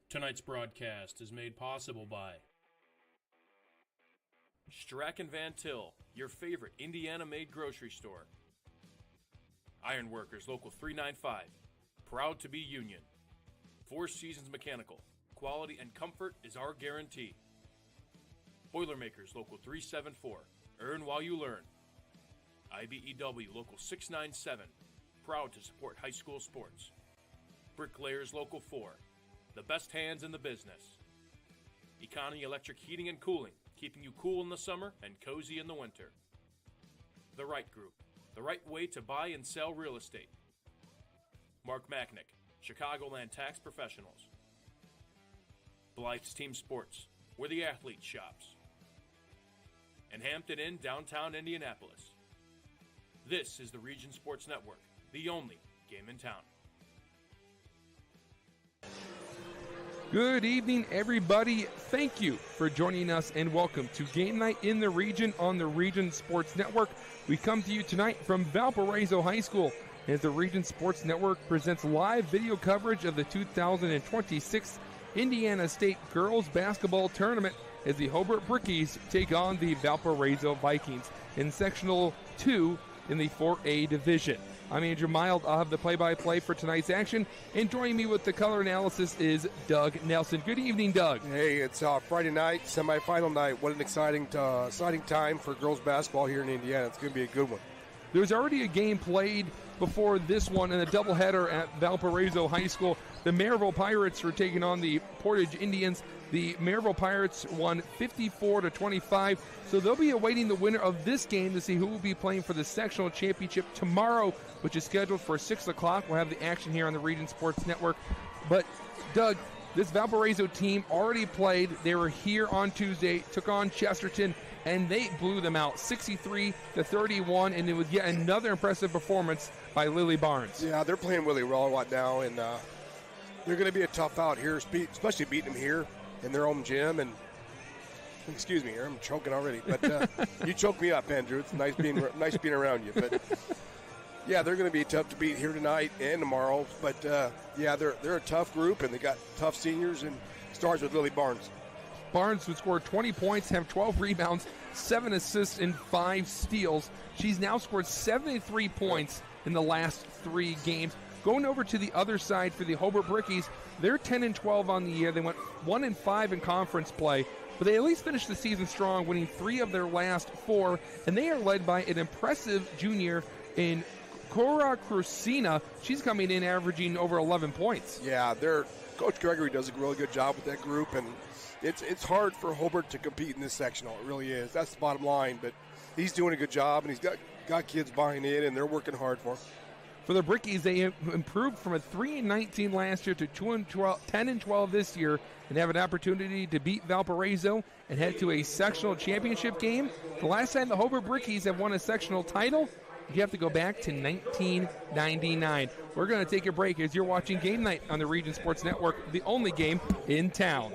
Tonight's broadcast is made possible by Strack & Van Til, your favorite Indiana-made grocery store. Ironworkers Local 395, proud to be union. Four Seasons Mechanical, quality and comfort is our guarantee. Boilermakers Local 374, earn while you learn. IBEW Local 697, proud to support high school sports. Bricklayers Local 4, the best hands in the business. Economy Electric Heating and Cooling, keeping you cool in the summer and cozy in the winter. The Right Group, the right way to buy and sell real estate. Mark Macknick, Chicagoland Tax Professionals. Blythe's Team Sports, where the athlete shops. And Hampton Inn, downtown Indianapolis. This is the Region Sports Network, the only game in town. Good evening, everybody. Thank you for joining us and welcome to Game Night in the Region on the Region Sports Network. We come to you tonight from Valparaiso High School as the Region Sports Network presents live video coverage of the 2026 Indiana State Girls Basketball Tournament as the Hobart Brickies take on the Valparaiso Vikings in Sectional 2 in the 4A Division. I'm Andrew Mild. I'll have the play-by-play for tonight's action. And joining me with the color analysis is Doug Nelson. Good evening, Doug. Hey, it's Friday night, semifinal night. What an exciting time for girls basketball here in Indiana. It's going to be a good one. There's already a game played before this one in a doubleheader at Valparaiso High School. The Maryville Pirates were taking on the Portage Indians. The Maryville Pirates won 54-25, so they'll be awaiting the winner of this game to see who will be playing for the sectional championship tomorrow, which is scheduled for 6 o'clock. We'll have the action here on the Region Sports Network. But, Doug, this Valparaiso team already played. They were here on Tuesday, took on Chesterton, and they blew them out 63-31, and it was yet another impressive performance by Lily Barnes. Yeah, they're playing really well right now, and they're going to be a tough out here, especially beating them here in their own gym. And excuse me, I'm choking already, but you choked me up, Andrew. It's nice being around you. But yeah, they're going to be tough to beat here tonight and tomorrow. But yeah, they're a tough group, and they got tough seniors. And starts with Lily Barnes. Barnes would score 20 points, have 12 rebounds, 7 assists, and 5 steals. She's now scored 73 points in the last 3 games. Going over to the other side for the Hobart Brickies, they're 10-12 on the year. They went 1-5 in conference play, but they at least finished the season strong, winning 3 of their last 4, and they are led by an impressive junior in Cora Crucina. She's coming in averaging over 11 points. Yeah, Coach Gregory does a really good job with that group, and it's hard for Hobart to compete in this sectional. It really is. That's the bottom line, but he's doing a good job, and he's got kids buying in, and they're working hard for him. For the Brickies, they improved from a 3-19 last year to 10-12 this year and have an opportunity to beat Valparaiso and head to a sectional championship game. The last time the Hobart Brickies have won a sectional title, you have to go back to 1999. We're going to take a break as you're watching Game Night on the Region Sports Network, the only game in town.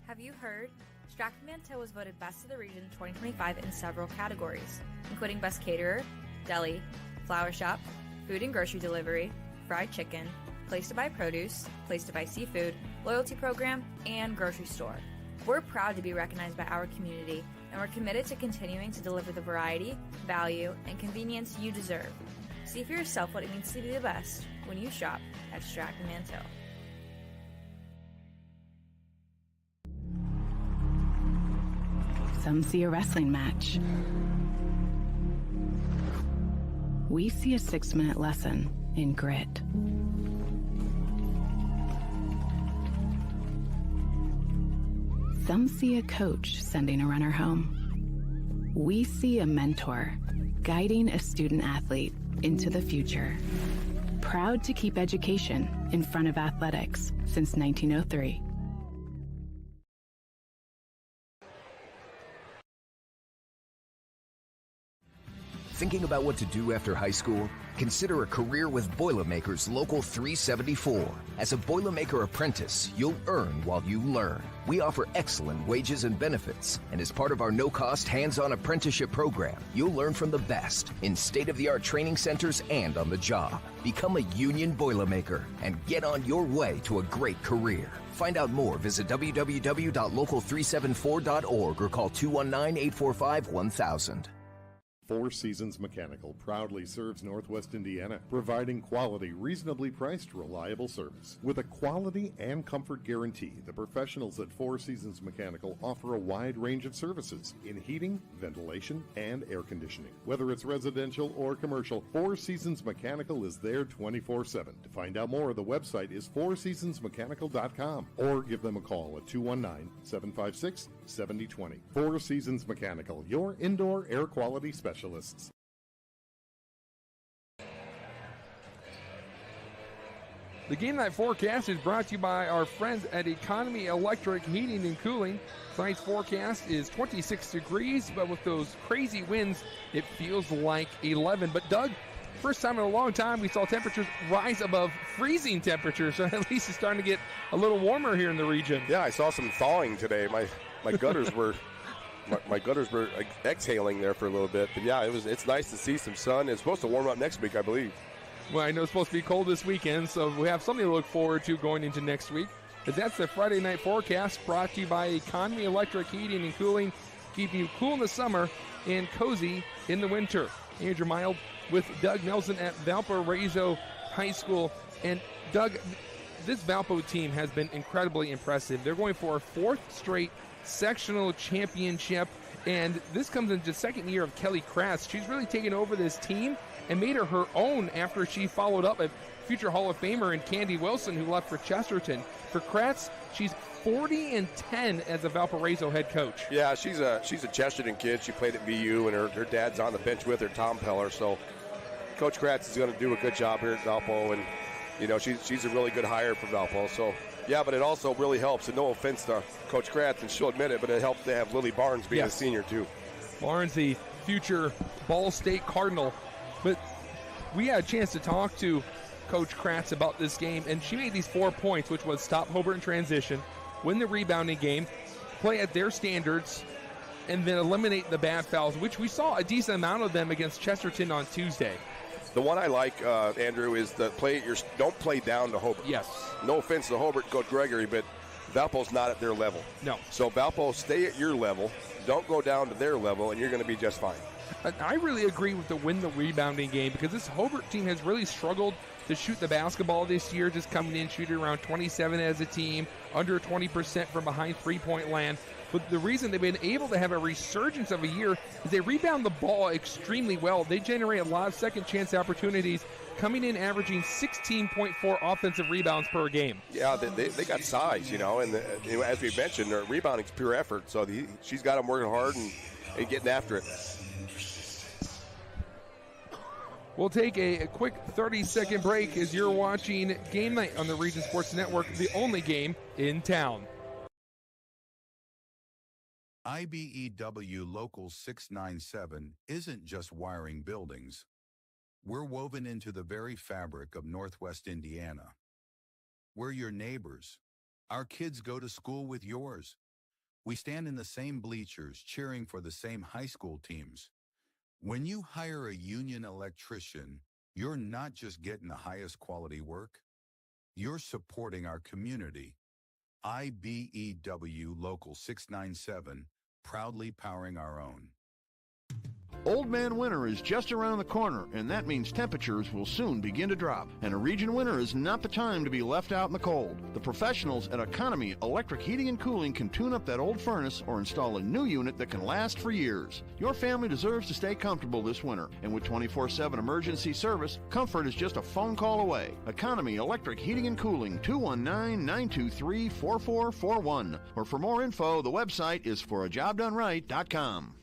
Have you heard? Strack & Van Til was voted Best of the Region 2025 in several categories, including Best Caterer, Deli, Flower Shop, Food and Grocery Delivery, Fried Chicken, Place to Buy Produce, Place to Buy Seafood, Loyalty Program, and Grocery Store. We're proud to be recognized by our community, and we're committed to continuing to deliver the variety, value, and convenience you deserve. See for yourself what it means to be the best when you shop at Strack & Van Til. Some see a wrestling match. We see a 6-minute lesson in grit. Some see a coach sending a runner home. We see a mentor guiding a student athlete into the future. Proud to keep education in front of athletics since 1903. Thinking about what to do after high school? Consider a career with Boilermakers Local 374. As a Boilermaker apprentice, you'll earn while you learn. We offer excellent wages and benefits, and as part of our no-cost hands-on apprenticeship program, you'll learn from the best in state-of-the-art training centers and on the job. Become a union Boilermaker and get on your way to a great career. Find out more, visit www.local374.org or call 219-845-1000. Four Seasons Mechanical proudly serves Northwest Indiana, providing quality, reasonably priced, reliable service. With a quality and comfort guarantee, the professionals at Four Seasons Mechanical offer a wide range of services in heating, ventilation, and air conditioning. Whether it's residential or commercial, Four Seasons Mechanical is there 24/7. To find out more, the website is fourseasonsmechanical.com or give them a call at 219-756-7020. Four Seasons Mechanical, your indoor air quality specialists. The game night forecast is brought to you by our friends at Economy Electric Heating and Cooling. Tonight's forecast is 26 degrees, but with those crazy winds, it feels like 11. But Doug, first time in a long time we saw temperatures rise above freezing temperatures, so at least it's starting to get a little warmer here in the region. Yeah, I saw some thawing today. My gutters were my gutters were exhaling there for a little bit. But yeah, it's nice to see some sun. It's supposed to warm up next week, I believe. Well, I know it's supposed to be cold this weekend, so we have something to look forward to going into next week. But that's the Friday night forecast brought to you by Economy Electric Heating and Cooling, keeping you cool in the summer and cozy in the winter. Andrew Mild with Doug Nelson at Valparaiso High School. And Doug, this Valpo team has been incredibly impressive. They're going for a fourth straight sectional championship, and this comes into the second year of Kelly Kratz. She's really taken over this team and made her own after she followed up a future Hall of Famer in Candy Wilson, who left for Chesterton. For Kratz, she's 40-10 as a Valparaiso head coach. Yeah, she's a Chesterton kid. She played at VU, and her dad's on the bench with her, Tom Peller. So Coach Kratz is going to do a good job here at Valpo, and you know she's a really good hire for Valpo. So yeah, but it also really helps, and no offense to Coach Kratz, and she'll admit it, but it helps to have Lily Barnes being a senior too. Barnes, the future Ball State Cardinal. But we had a chance to talk to Coach Kratz about this game, and she made these 4 points, which was stop Hobart in transition, win the rebounding game, play at their standards, and then eliminate the bad fouls, which we saw a decent amount of them against Chesterton on Tuesday. The one I like, Andrew, is the don't play down to Hobart. Yes. No offense to Hobart, Coach Gregory, but Valpo's not at their level. No. So Valpo, stay at your level. Don't go down to their level, and you're going to be just fine. I really agree with the win the rebounding game, because this Hobart team has really struggled to shoot the basketball this year, just coming in shooting around 27 as a team, under 20% from behind three-point land. But the reason they've been able to have a resurgence of a year is they rebound the ball extremely well. They generate a lot of second chance opportunities, coming in averaging 16.4 offensive rebounds per game. Yeah, they got size, you know, and as we mentioned, their rebounding's pure effort. So she's got them working hard and getting after it. We'll take a quick 30-second break as you're watching Game Night on the Region Sports Network, the only game in town. IBEW Local 697 isn't just wiring buildings. We're woven into the very fabric of Northwest Indiana. We're your neighbors. Our kids go to school with yours. We stand in the same bleachers cheering for the same high school teams. When you hire a union electrician, you're not just getting the highest quality work, you're supporting our community. IBEW Local 697, proudly powering our own. Old Man Winter is just around the corner, and that means temperatures will soon begin to drop. And a region winter is not the time to be left out in the cold. The professionals at Economy Electric Heating and Cooling can tune up that old furnace or install a new unit that can last for years. Your family deserves to stay comfortable this winter, and with 24/7 emergency service, comfort is just a phone call away. Economy Electric Heating and Cooling, 219-923-4441. Or for more info, the website is forajobdoneright.com.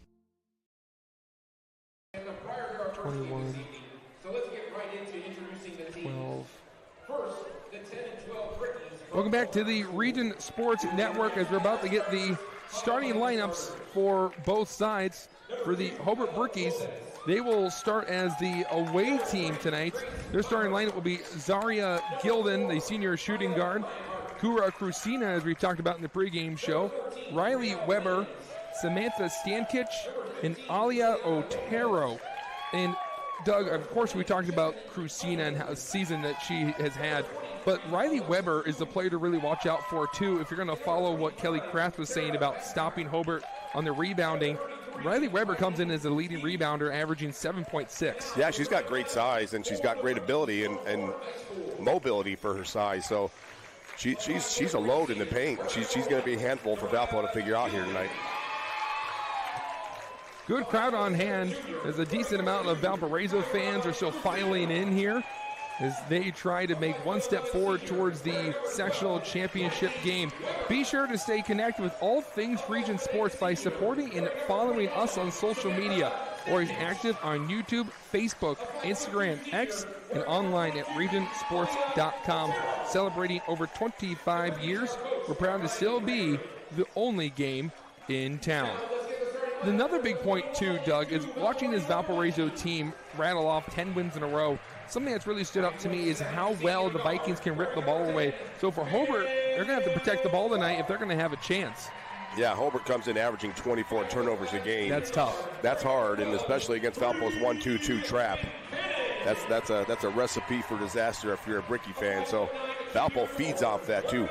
21, so let's get right into introducing the team. 12. First, the 10 and 12 Brickies. Welcome back to the Region Sports Network as we're about to get the starting lineups for both sides. For the Hobart Brickies, They will start as the away team tonight. Their starting lineup will be Zaria Gilden, the senior shooting guard, Kura Krusina, as we talked about in the pregame show, Riley Weber, Samantha Stankich, and Alia Otero. And Doug, of course, we talked about Krusina and how season that she has had, but Riley Weber is the player to really watch out for, too. If you're going to follow what Kelly Kraft was saying about stopping Hobart on the rebounding, Riley Weber comes in as a leading rebounder, averaging 7.6. Yeah, she's got great size, and she's got great ability and mobility for her size. So she's a load in the paint. She's going to be a handful for Valpo to figure out here tonight. Good crowd on hand, as a decent amount of Valparaiso fans are still filing in here as they try to make one step forward towards the sectional championship game. Be sure to stay connected with all things Region Sports by supporting and following us on social media. Or is active on YouTube, Facebook, Instagram, X, and online at regionsports.com. Celebrating over 25 years, we're proud to still be the only game in town. Another big point, too, Doug, is watching this Valparaiso team rattle off 10 wins in a row. Something that's really stood out to me is how well the Vikings can rip the ball away. So for Hobart, they're going to have to protect the ball tonight if they're going to have a chance. Yeah, Hobart comes in averaging 24 turnovers a game. That's tough. That's hard, and especially against Valpo's 1-2-2 trap. That's a recipe for disaster if you're a Bricky fan. So Valpo feeds off that, too.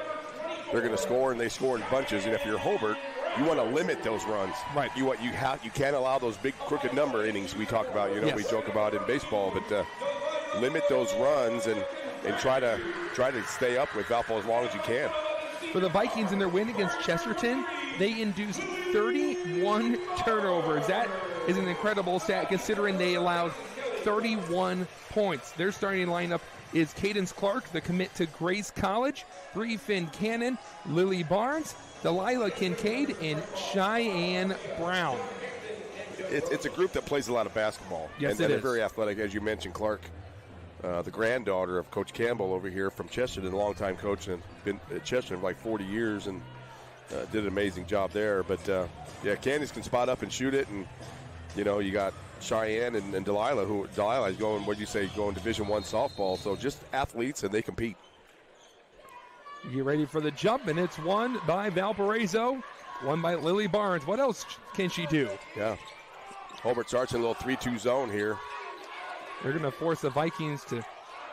They're going to score, and they score in bunches. And if you're Hobart, you want to limit those runs. Right. You can't allow those big crooked number innings we talk about. Yes. We joke about in baseball, but limit those runs and try to stay up with Valpo as long as you can. For the Vikings in their win against Chesterton, they induced 31 turnovers. That is an incredible stat considering they allowed 31 points. Their starting lineup is Cadence Clark, the commit to Grace College, Bree Finn Cannon, Lily Barnes, Delilah Kincaid, and Cheyenne Brown. It's a group that plays a lot of basketball. Yes, and it is. They're very athletic, as you mentioned. Clark, the granddaughter of Coach Campbell over here from Chesterton, a longtime coach, and been at Chesterton for like 40 years, and did an amazing job there. But Candace can spot up and shoot it, and you got Cheyenne and Delilah, Delilah is going, going Division I softball. So just athletes, and they compete. You get ready for the jump, and it's won by Valparaiso, won by Lily Barnes. What else can she do? Yeah. Hobart starts in a little 3-2 zone here. They're going to force the Vikings to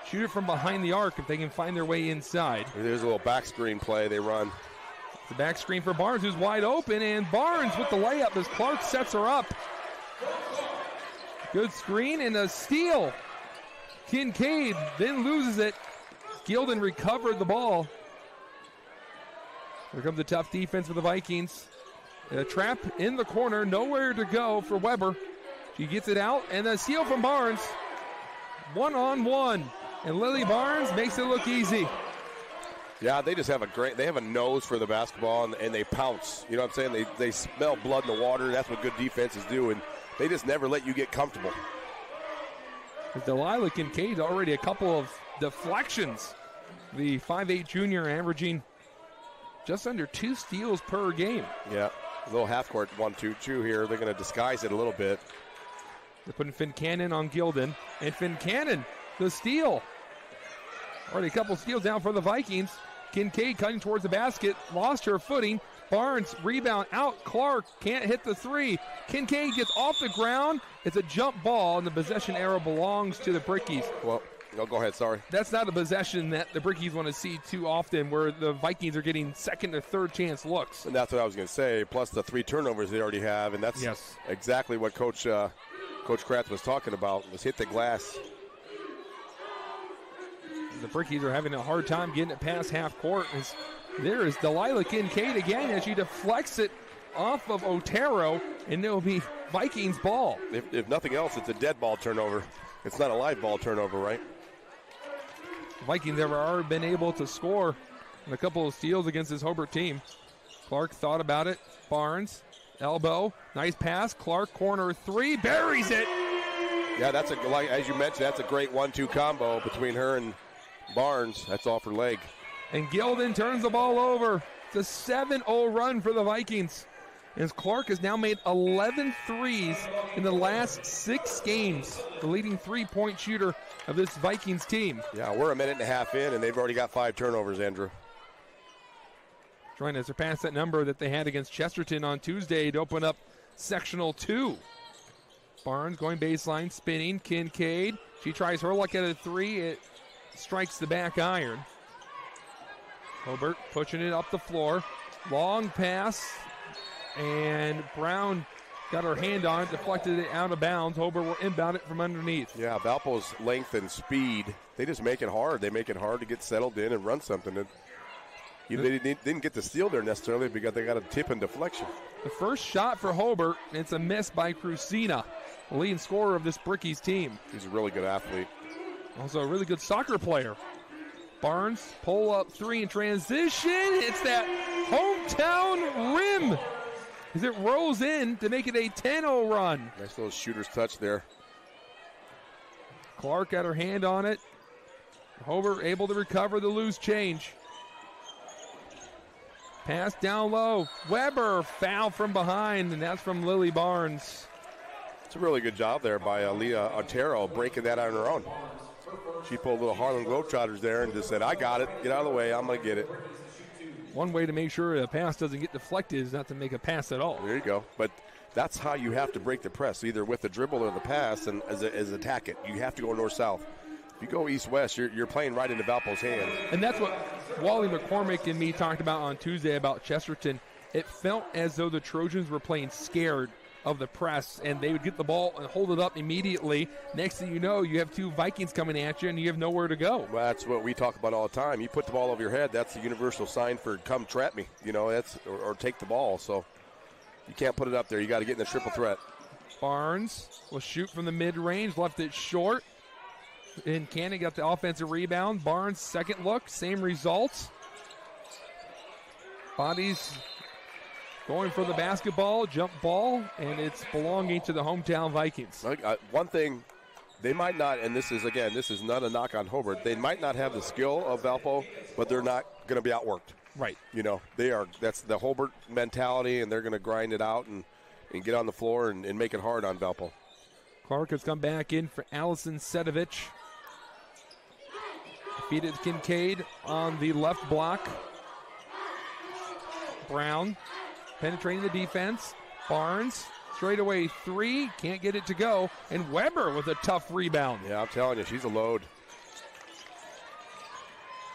shoot it from behind the arc if they can find their way inside. There's a little back screen play they run. The back screen for Barnes, who's wide open, and Barnes with the layup as Clark sets her up. Good screen and a steal. Kincaid then loses it. Gilden recovered the ball. Here comes the tough defense for the Vikings. A trap in the corner, nowhere to go for Weber. She gets it out, and a steal from Barnes. 1-on-1, and Lily Barnes makes it look easy. Yeah, they just have they have a nose for the basketball, and they pounce. You know what I'm saying? They smell blood in the water. That's what good defenses do, and they just never let you get comfortable. Delilah Kincaid already a couple of deflections. The 5'8 junior averaging just under 2 steals per game. Yeah, a little half-court 1-2-2 here. They're going to disguise it a little bit. They're putting Finn Cannon on Gilden. And Finn Cannon, the steal. Already a couple steals down for the Vikings. Kincaid cutting towards the basket, lost her footing. Barnes rebound out. Clark can't hit the three. Kincaid gets off the ground. It's a jump ball, and the possession arrow belongs to the Brickies. Well, no, go ahead, sorry. That's not a possession that the Brickies want to see too often, where the Vikings are getting second or third chance looks. And that's what I was going to say, plus the 3 turnovers they already have, and that's exactly what Coach Kratz was talking about, was hit the glass. The Brickies are having a hard time getting it past half court. There is Delilah Kincaid again as she deflects it off of Otero, and it will be Vikings ball. If nothing else, it's a dead ball turnover. It's not a live ball turnover, right? The Vikings have already been able to score in a couple of steals against this Hobart team. Clark thought about it. Barnes, elbow, nice pass. Clark, corner 3, buries it. Yeah, as you mentioned, that's a great 1-2 combo between her and Barnes. That's off her leg. And Gilden turns the ball over. It's a 7-0 run for the Vikings. as Clark has now made 11 threes in the last 6 games, the leading three-point shooter of this Vikings team. Yeah, we're a minute and a half in, and they've already got 5 turnovers, Andrew. Trying to surpass that number that they had against Chesterton on Tuesday to open up Sectional 2. Barnes going baseline, spinning. Kincaid, she tries her luck at a 3. It strikes the back iron. Hobart pushing it up the floor. Long pass, and Brown got her hand on it, deflected it out of bounds. Hobart will inbound it from underneath. Yeah, Valpo's length and speed, they just make it hard. They make it hard to get settled in and run something. They didn't get the steal there necessarily because they got a tip and deflection. The first shot for Hobart, it's a miss by Crucina, the leading scorer of this Brickies team. He's a really good athlete. Also a really good soccer player. Barnes, pull up 3 in transition. It's that hometown rim as it rolls in to make it a 10-0 run. Nice little shooter's touch there. Clark got her hand on it. Hobart able to recover the loose change. Pass down low. Weber foul from behind, and that's from Lily Barnes. It's a really good job there by Leah Otero breaking that on her own. She pulled a little Harlem Globetrotters there and just said, I got it. Get out of the way. I'm going to get it. One way to make sure a pass doesn't get deflected is not to make a pass at all. There you go. But that's how you have to break the press, either with the dribble or the pass and as attack it. You have to go north-south. If you go east-west, you're playing right into Valpo's hand. And that's what Wally McCormick and me talked about on Tuesday about Chesterton. It felt as though the Trojans were playing scared of the press, and they would get the ball and hold it up immediately. Next thing you know, you have 2 Vikings coming at you, and you have nowhere to go. Well, that's what we talk about all the time. You put the ball over your head, that's the universal sign for come trap me, or take the ball. So you can't put it up there. You got to get in the triple threat. Barnes will shoot from the mid-range, left it short. And Cannon got the offensive rebound. Barnes, second look, same results. Bodies going for the basketball, jump ball, and it's belonging to the hometown Vikings. One thing, they might not, and this is not a knock on Hobart, they might not have the skill of Valpo, but they're not going to be outworked. Right. That's the Hobart mentality, and they're going to grind it out and get on the floor and make it hard on Valpo. Clark has come back in for Allison Sedovich. Feed it to Kincaid on the left block. Brown penetrating the defense. Barnes, straightaway 3, can't get it to go. And Weber with a tough rebound. Yeah, I'm telling you, she's a load.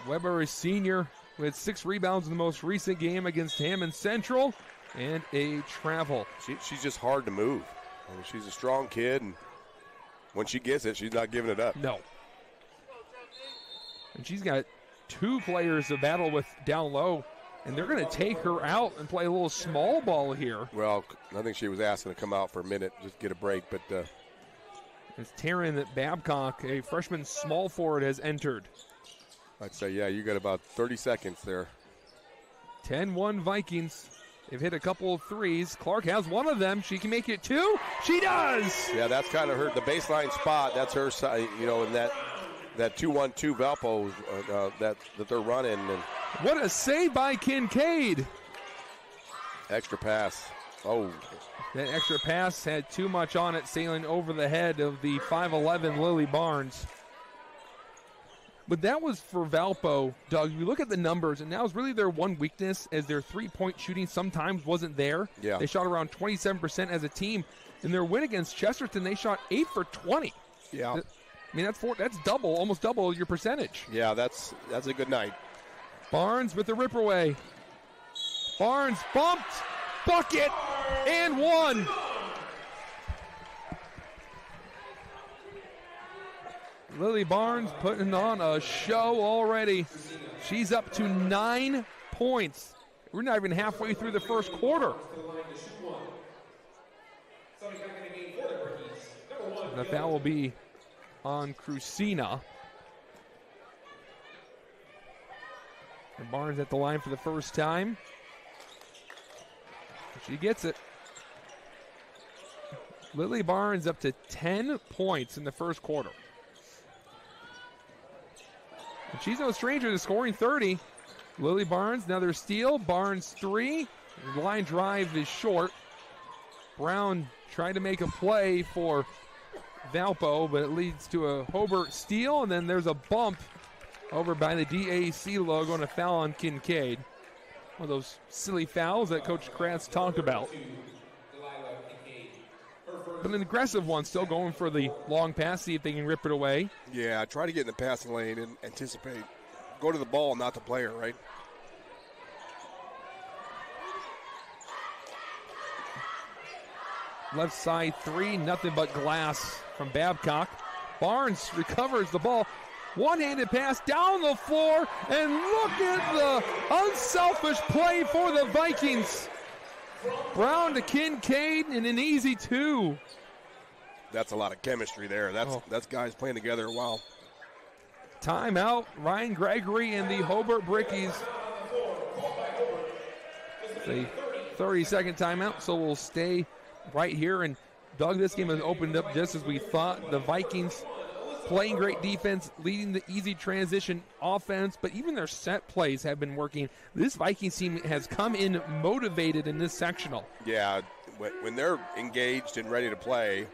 Weber is senior with 6 rebounds in the most recent game against Hammond Central and a travel. She's just hard to move. She's a strong kid, and when she gets it, she's not giving it up. No. And she's got 2 players to battle with down low, and they're going to take her out and play a little small ball here. Well, I think she was asking to come out for a minute, just get a break. But it's Taryn Babcock, a freshman small forward, has entered. I'd say, yeah, you got about 30 seconds there. 10-1 Vikings. They've hit a couple of threes. Clark has one of them. She can make it 2. She does! Yeah, that's kind of the baseline spot. That's her side, in that 2-1-2 Valpo that they're running. And what a save by Kincaid. Extra pass. Oh. That extra pass had too much on it, sailing over the head of the 5'11 Lily Barnes. But that was for Valpo, Doug. You look at the numbers, and that was really their one weakness, as their three-point shooting sometimes wasn't there. Yeah. They shot around 27% as a team. In their win against Chesterton, they shot 8 for 20. Yeah. I mean, that's double, almost double your percentage. Yeah, that's a good night. Barnes with the rip away. Barnes bumped, bucket, and 1. Lily Barnes putting on a show already. She's up to 9 points. We're not even halfway through the first quarter. The foul will be on Crucina. And Barnes at the line for the first time. She gets it. Lily Barnes up to 10 points in the first quarter. And she's no stranger to scoring 30. Lily Barnes, another steal. Barnes 3. Line drive is short. Brown trying to make a play for Valpo, but it leads to a Hobart steal, and then there's a bump over by the DAC logo and a foul on Kincaid. One of those silly fouls that Coach Kratz talked about. But an aggressive one, still going for the long pass, see if they can rip it away. Yeah, try to get in the passing lane and anticipate. Go to the ball, not the player, right? Left side three, nothing but glass from Babcock. Barnes recovers the ball. One-handed pass down the floor, and look at the unselfish play for the Vikings. Brown to Kincaid and an easy two. That's a lot of chemistry there. That's guys playing together a while. Timeout, Ryan Gregory and the Hobart Brickies. It's a 30-second timeout, so we'll stay right here. And Doug, this game has opened up just as we thought. The Vikings playing great defense, leading the easy transition offense, but even their set plays have been working. This Vikings team has come in motivated in this sectional. Yeah, when they're engaged and ready to play,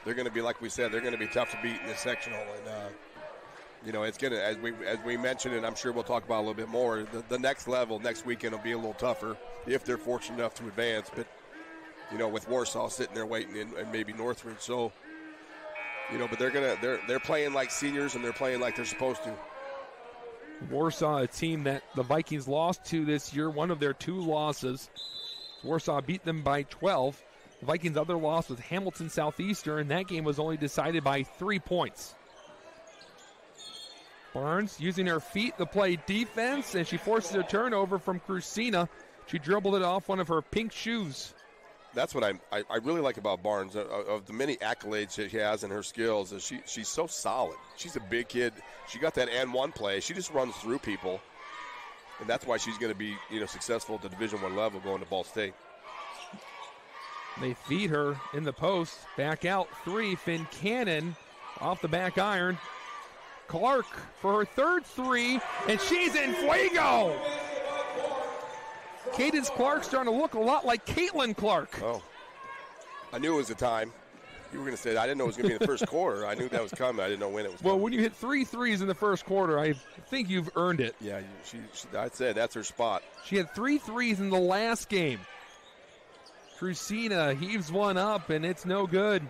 they're going to be, like we said, they're going to be tough to beat in this sectional. And it's going to, as we mentioned, and I'm sure we'll talk about a little bit more, the next level next weekend will be a little tougher if they're fortunate enough to advance. But with Warsaw sitting there waiting and maybe Northridge, so. But they're playing like seniors and they're playing like they're supposed to. Warsaw, a team that the Vikings lost to this year, one of their two losses. Warsaw beat them by 12. The Vikings' other loss was Hamilton Southeastern. That game was only decided by 3 points. Barnes using her feet to play defense, and she forces a turnover from Crucina. She dribbled it off one of her pink shoes. That's what I really like about Barnes. Of the many accolades that she has and her skills, is she's so solid. She's a big kid. She got that and one play. She just runs through people, and that's why she's going to be successful at the Division I level going to Ball State. They feed her in the post. Back out three. Finn Cannon off the back iron. Clark for her third three, and she's in fuego. Cadence Clark's starting to look a lot like Caitlin Clark. Oh, I knew it was the time. You were going to say that. I didn't know it was going to be in the first quarter. I knew that was coming. I didn't know when it was coming. Well, when you hit 3 threes in the first quarter, I think you've earned it. Yeah, I'd say that's her spot. She had 3 threes in the last game. Crucina heaves one up, and it's no good.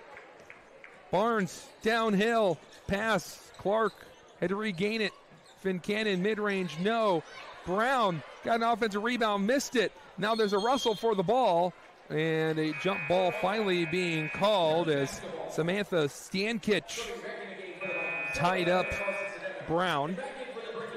Barnes downhill, pass. Clark had to regain it. Finn Cannon mid-range, no. Brown got an offensive rebound, missed it. Now there's a wrestle for the ball, and a jump ball finally being called as Samantha Stankich tied up Brown.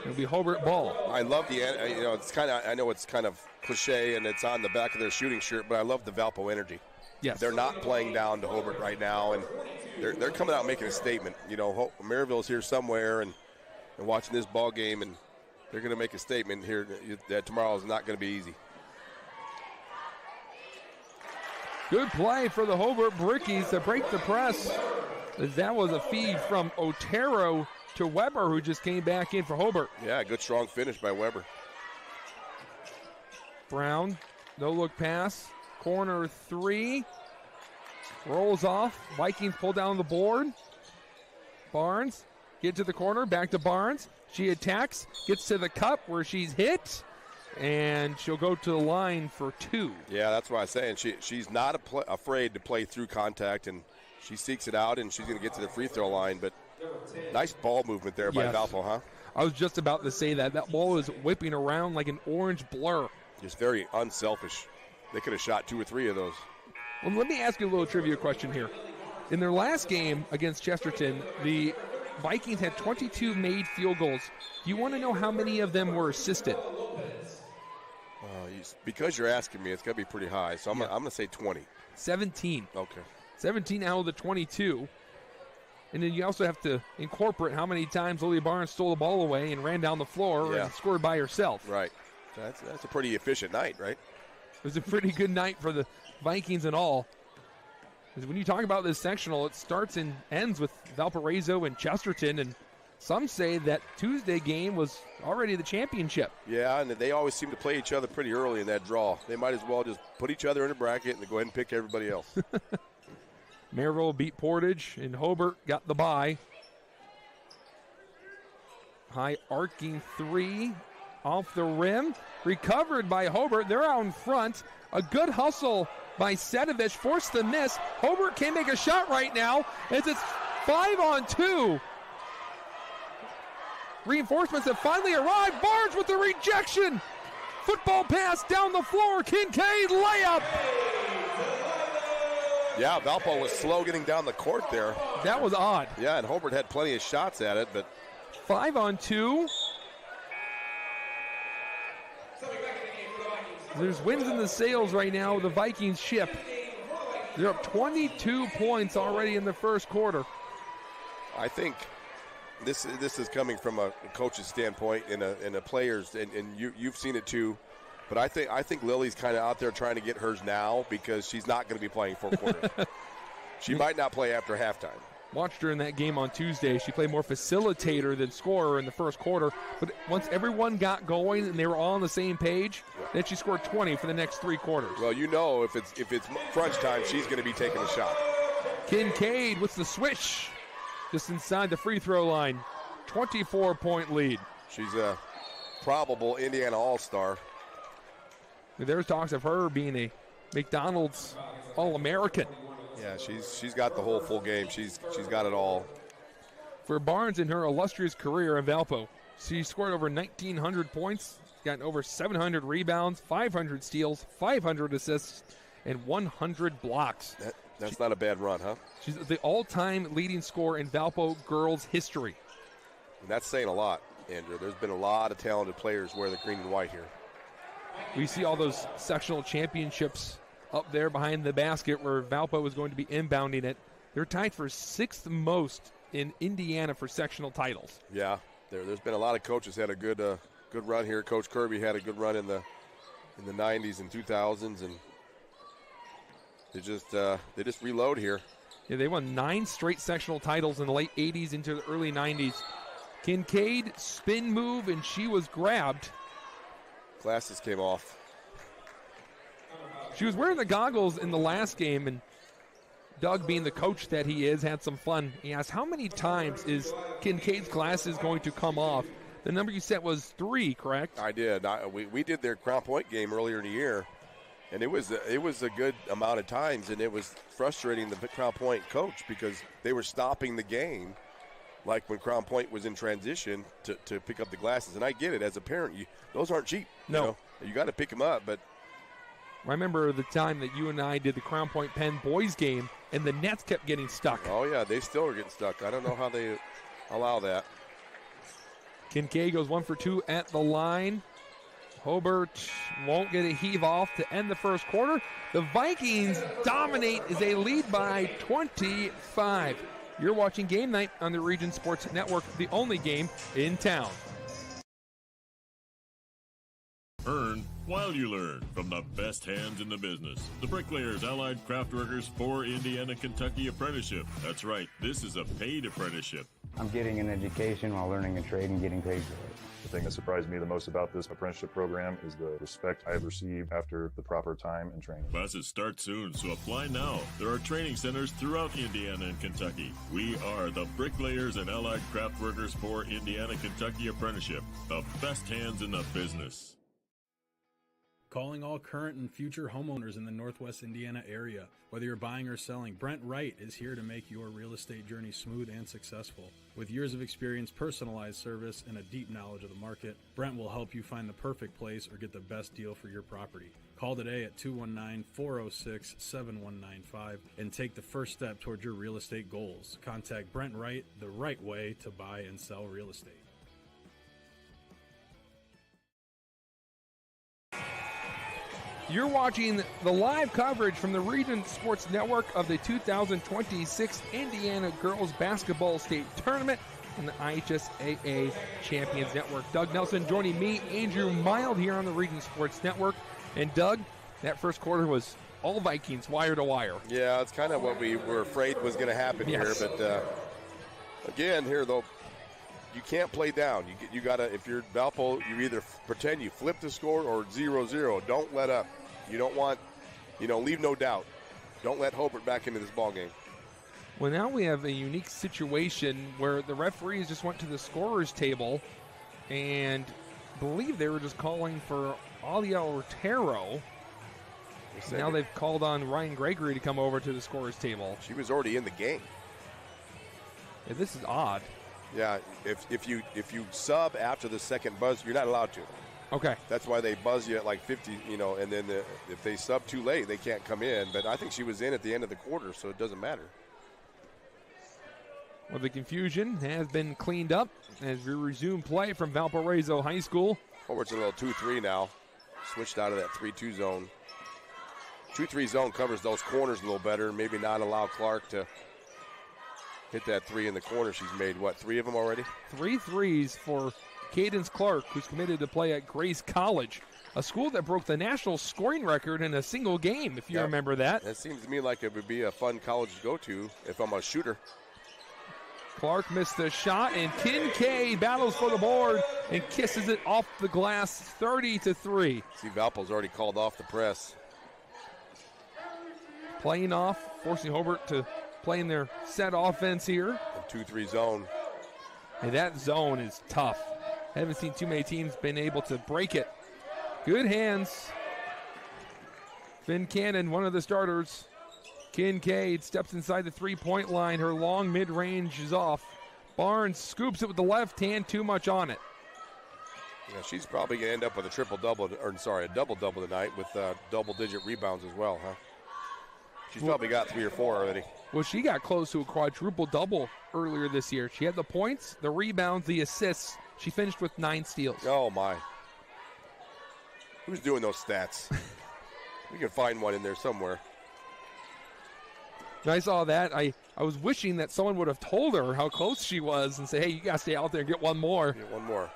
It'll be Hobart ball. I love it's kind of, I know it's kind of cliche and it's on the back of their shooting shirt, but I love the Valpo energy. Yes. They're not playing down to Hobart right now, and they're coming out making a statement. Maryville's here somewhere and watching this ball game, and they're going to make a statement here that tomorrow is not going to be easy. Good play for the Hobart Brickies to break the press. That was a feed from Otero to Weber, who just came back in for Hobart. Yeah, good strong finish by Weber. Brown, no-look pass. Corner three. Rolls off. Vikings pull down the board. Barnes, get to the corner, back to Barnes. She attacks, gets to the cup where she's hit, and she'll go to the line for 2. Yeah, that's what I'm saying. She's not afraid to play through contact, and she seeks it out, and she's going to get to the free throw line. But nice ball movement there by Valpo, huh? I was just about to say that. That ball is whipping around like an orange blur. Just very unselfish. They could have shot 2 or 3 of those. Well, let me ask you a little trivia question here. In their last game against Chesterton, the Vikings had 22 made field goals. Do you want to know how many of them were assisted? Because you're asking me, it's got to be pretty high. So I'm going to say 20. 17. Okay. 17 out of the 22. And then you also have to incorporate how many times Lily Barnes stole the ball away and ran down the floor and scored by herself. Right. That's a pretty efficient night, right? It was a pretty good night for the Vikings and all. Because when you talk about this sectional, it starts and ends with Valparaiso and Chesterton, and some say that Tuesday game was already the championship. Yeah, and they always seem to play each other pretty early in that draw. They might as well just put each other in a bracket and go ahead and pick everybody else. Maryville beat Portage, and Hobart got the bye. High arcing three off the rim. Recovered by Hobart. They're out in front. A good hustle by Sedovich. Forced the miss. Hobart can't make a shot right now as it's 5-on-2. Reinforcements have finally arrived. Barnes with the rejection. Football pass down the floor. Kincaid layup. Yeah, Valpo was slow getting down the court there. That was odd. Yeah, and Hobart had plenty of shots at it, but 5-on-2. There's winds in the sails right now with the Vikings ship. They're up 22 points already in the first quarter. I think this is coming from a coach's standpoint and a player's, and you've seen it too. But I think Lily's kind of out there trying to get hers now because she's not going to be playing 4 quarters. She might not play after halftime. Watched her in that game on Tuesday. She played more facilitator than scorer in the first quarter. But once everyone got going and they were all on the same page, then she scored 20 for the next 3 quarters. Well, you know if it's crunch time, she's going to be taking a shot. Kincaid with the switch just inside the free throw line. 24-point lead. She's a probable Indiana All-Star. There's talks of her being a McDonald's All-American. Yeah, she's got the whole full game. She's got it all. For Barnes in her illustrious career in Valpo, she scored over 1,900 points, gotten over 700 rebounds, 500 steals, 500 assists, and 100 blocks. That's not a bad run, huh? She's the all-time leading scorer in Valpo girls history. And that's saying a lot, Andrew. There's been a lot of talented players wear the green and white here. We see all those sectional championships up there behind the basket where Valpo was going to be inbounding it. They're tied for 6th most in Indiana for sectional titles. Yeah, there's been a lot of coaches had a good run here. Coach Kirby had a good run in the 90s and 2000s, and they just reload here. Yeah, they won 9 straight sectional titles in the late 80s into the early 90s. Kincaid spin move, and she was grabbed. Glasses came off. She was wearing the goggles in the last game, and Doug, being the coach that he is, had some fun. He asked, how many times is Kincaid's glasses going to come off? The number you set was 3, correct? I did. We did their Crown Point game earlier in the year, and it was a good amount of times, and it was frustrating the Crown Point coach because they were stopping the game, like when Crown Point was in transition to pick up the glasses. And I get it. As a parent, those aren't cheap. No. You got to pick them up, but I remember the time that you and I did the Crown Point Penn boys game, and the nets kept getting stuck. Oh, yeah, they still are getting stuck. I don't know how they allow that. Kincaid goes 1 for 2 at the line. Hobart won't get a heave off to end the first quarter. The Vikings dominate as they lead by 25. You're watching Game Night on the Region Sports Network, the only game in town. Earn while you learn from the best hands in the business. The Bricklayers Allied Craft Workers for Indiana, Kentucky Apprenticeship. That's right, this is a paid apprenticeship. I'm getting an education while learning a trade and getting paid for it. The thing that surprised me the most about this apprenticeship program is the respect I have received after the proper time and training. Classes start soon, so apply now. There are training centers throughout Indiana and Kentucky. We are the Bricklayers and Allied Craft Workers for Indiana, Kentucky Apprenticeship. The best hands in the business. Calling all current and future homeowners in the Northwest Indiana area. Whether you're buying or selling, Brent Wright is here to make your real estate journey smooth and successful. With years of experience, personalized service, and a deep knowledge of the market, Brent will help you find the perfect place or get the best deal for your property. Call today at 219-406-7195 and take the first step towards your real estate goals. Contact Brent Wright, the right way to buy and sell real estate. You're watching the live coverage from the Region Sports Network of the 2026 Indiana Girls Basketball State Tournament and the IHSAA Champions Network. Doug Nelson joining me, Andrew Mild, here on the Region Sports Network. And Doug, that first quarter was all Vikings, wire to wire. Yeah, it's kind of what we were afraid was going to happen here. But again, here though, you can't play down. You got to, if you're Valpo, you either pretend you flip the score or 0-0. Don't let up. You don't want, leave no doubt. Don't let Hobart back into this ball game. Well, now we have a unique situation where the referees just went to the scorer's table and believe they were just calling for Alia Otero. Now they've called on Ryan Gregory to come over to the scorer's table. She was already in the game. Yeah, this is odd. Yeah, if you sub after the second buzz, you're not allowed to. Okay. That's why they buzz you at like 50, and then if they sub too late, they can't come in. But I think she was in at the end of the quarter, so it doesn't matter. Well, the confusion has been cleaned up as we resume play from Valparaiso High School. Hobart's a little 2-3 now. Switched out of that 3-2 zone. 2-3 zone covers those corners a little better. Maybe not allow Clark to hit that three in the corner. She's made, 3 of them already? 3 threes for Cadence Clark, who's committed to play at Grace College, a school that broke the national scoring record in a single game, if you remember that. It seems to me like it would be a fun college to go to if I'm a shooter. Clark missed the shot, and Kincaid battles for the board and kisses it off the glass, 30-3. See, Valpo's already called off the press. Playing off, forcing Hobart to play in their set offense here. The 2-3 zone. And that zone is tough. Haven't seen too many teams been able to break it. Good hands. Finn Cannon, one of the starters. Kincaid steps inside the three-point line. Her long mid-range is off. Barnes scoops it with the left hand, too much on it. Yeah, she's probably going to end up with a a double-double tonight with double-digit rebounds as well, huh? She's probably got 3 or 4 already. Well, she got close to a quadruple-double earlier this year. She had the points, the rebounds, the assists. She finished with 9 steals. Oh, my. Who's doing those stats? We can find one in there somewhere. And I saw that. I was wishing that someone would have told her how close she was and say, hey, you got to stay out there and get one more. Get one more.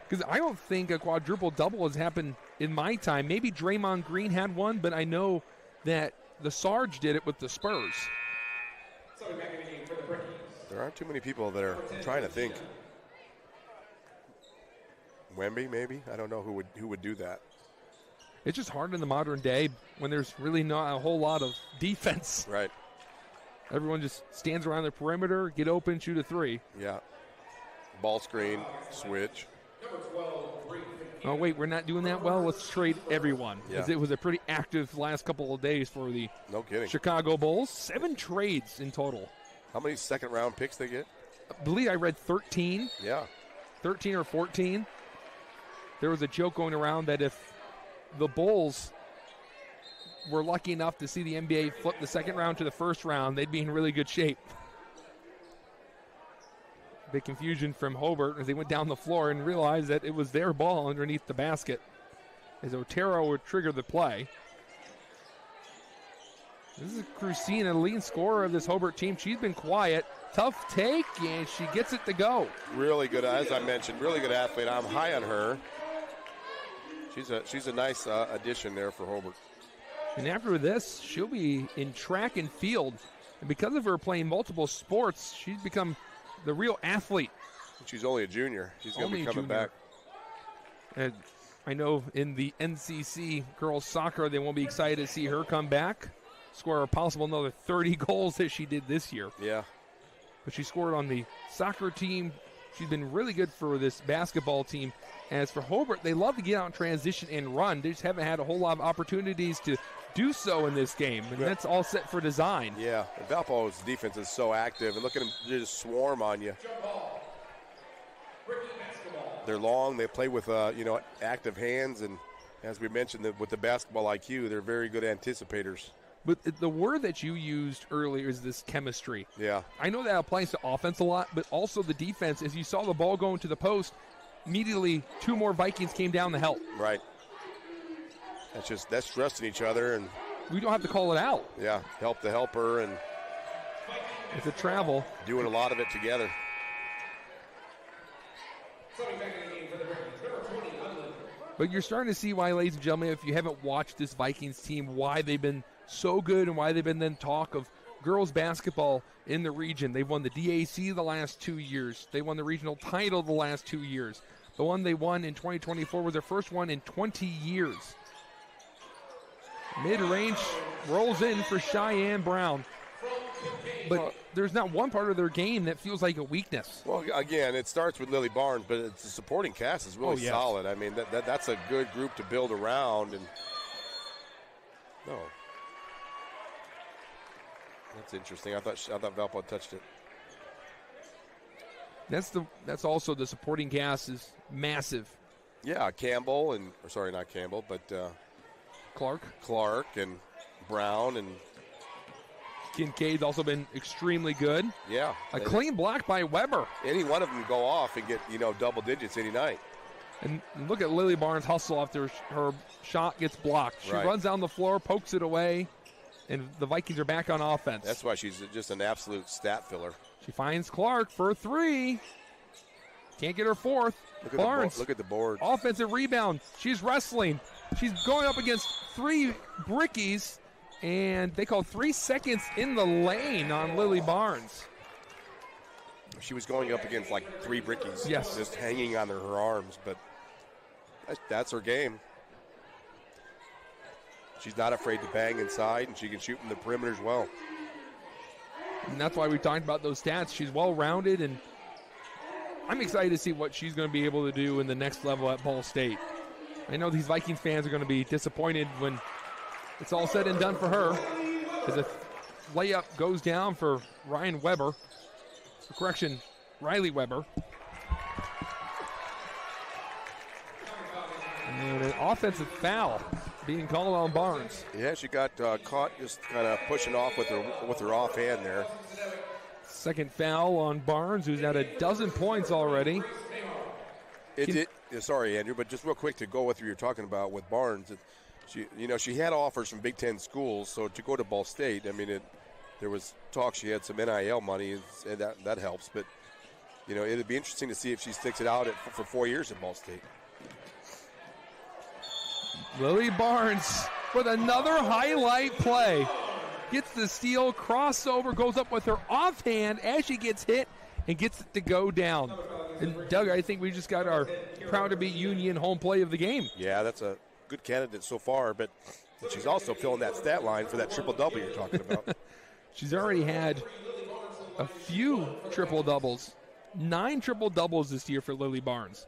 Because I don't think a quadruple-double has happened in my time. Maybe Draymond Green had one, but I know that the Sarge did it with the Spurs. There aren't too many people that are trying to think. Wemby, maybe? I don't know who would do that. It's just hard in the modern day when there's really not a whole lot of defense. Right. Everyone just stands around the perimeter, get open, shoot a 3. Yeah. Ball screen, switch. Oh, wait, we're not doing that well? Let's trade everyone. Yeah. It was a pretty active last couple of days for the Chicago Bulls. 7 trades in total. How many second-round picks they get? I believe I read 13. Yeah. 13 or 14. There was a joke going around that if the Bulls were lucky enough to see the NBA flip the second round to the first round, they'd be in really good shape. Big confusion from Hobart as they went down the floor and realized that it was their ball underneath the basket as Otero would trigger the play. This is Crucina, the lead scorer of this Hobart team. She's been quiet. Tough take, and she gets it to go. Really good, as I mentioned, really good athlete. I'm high on her. She's a nice addition there for Hobart. And after this, she'll be in track and field. And because of her playing multiple sports, she's become the real athlete. She's only a junior. She's going to be coming back. And I know in the NCC girls soccer, they won't be excited to see her come back, score a possible another 30 goals as she did this year. Yeah. But she scored on the soccer team. She's been really good for this basketball team. As for Hobart, they love to get out in transition and run. They just haven't had a whole lot of opportunities to do so in this game, and that's all set for design. Yeah, Valpo's defense is so active, and look at them just swarm on you. They're long. They play with active hands, and as we mentioned, with the basketball IQ, they're very good anticipators. But the word that you used earlier is this chemistry. Yeah. I know that applies to offense a lot, but also the defense. As you saw the ball going to the post, immediately 2 more Vikings came down to help. Right. That's trusting each other, and we don't have to call it out. Yeah, help the helper, and it's a travel. Doing a lot of it together. But you're starting to see why, ladies and gentlemen, if you haven't watched this Vikings team, why they've been so good and why they've been then talk of girls basketball in the region. They've won the DAC the last 2 years. They won the regional title the last 2 years. The one they won in 2024 was their first one in 20 years. Mid-range rolls in for Cheyenne Brown. But there's not one part of their game that feels like a weakness. Well, again, it starts with Lily Barnes, but the supporting cast is really solid. I mean, that's a good group to build around. And that's interesting. I thought Valpo touched it. That's also the supporting cast is massive. Yeah, Campbell not Campbell, but Clark and Brown and Kincaid's also been extremely good. Yeah. A clean block by Weber. Any one of them go off and get, double digits any night. And look at Lily Barnes hustle after her shot gets blocked. She runs down the floor, pokes it away, and the Vikings are back on offense. That's why she's just an absolute stat filler. She finds Clark for a three. Can't get her fourth. Barnes. Look at the board. Offensive rebound. She's wrestling. She's going up against three brickies. And they call 3 seconds in the lane on Lily Barnes. She was going up against like three brickies. Yes. Just hanging on her arms, but that's her game. She's not afraid to bang inside, and she can shoot from the perimeter as well. And that's why we talked about those stats. She's well-rounded, and I'm excited to see what she's going to be able to do in the next level at Ball State. I know these Vikings fans are going to be disappointed when it's all said and done for her, as a layup goes down for Riley Weber. And an offensive foul being called on Barnes. Yeah, she got caught just kind of pushing off with her offhand there. Second foul on Barnes, who's at 12 points already. Sorry, Andrew, but just real quick to go with what you're talking about with Barnes. She had offers from Big Ten schools, so to go to Ball State, I mean, there was talk she had some NIL money, and that helps. But, it'd be interesting to see if she sticks it out for 4 years at Ball State. Lily Barnes with another highlight play. Gets the steal, crossover, goes up with her offhand as she gets hit and gets it to go down. And, Doug, I think we just got our proud to be Union home play of the game. Yeah, that's a good candidate so far, but she's also filling that stat line for that triple-double you're talking about. She's already had a few triple-doubles, 9 triple-doubles this year for Lily Barnes.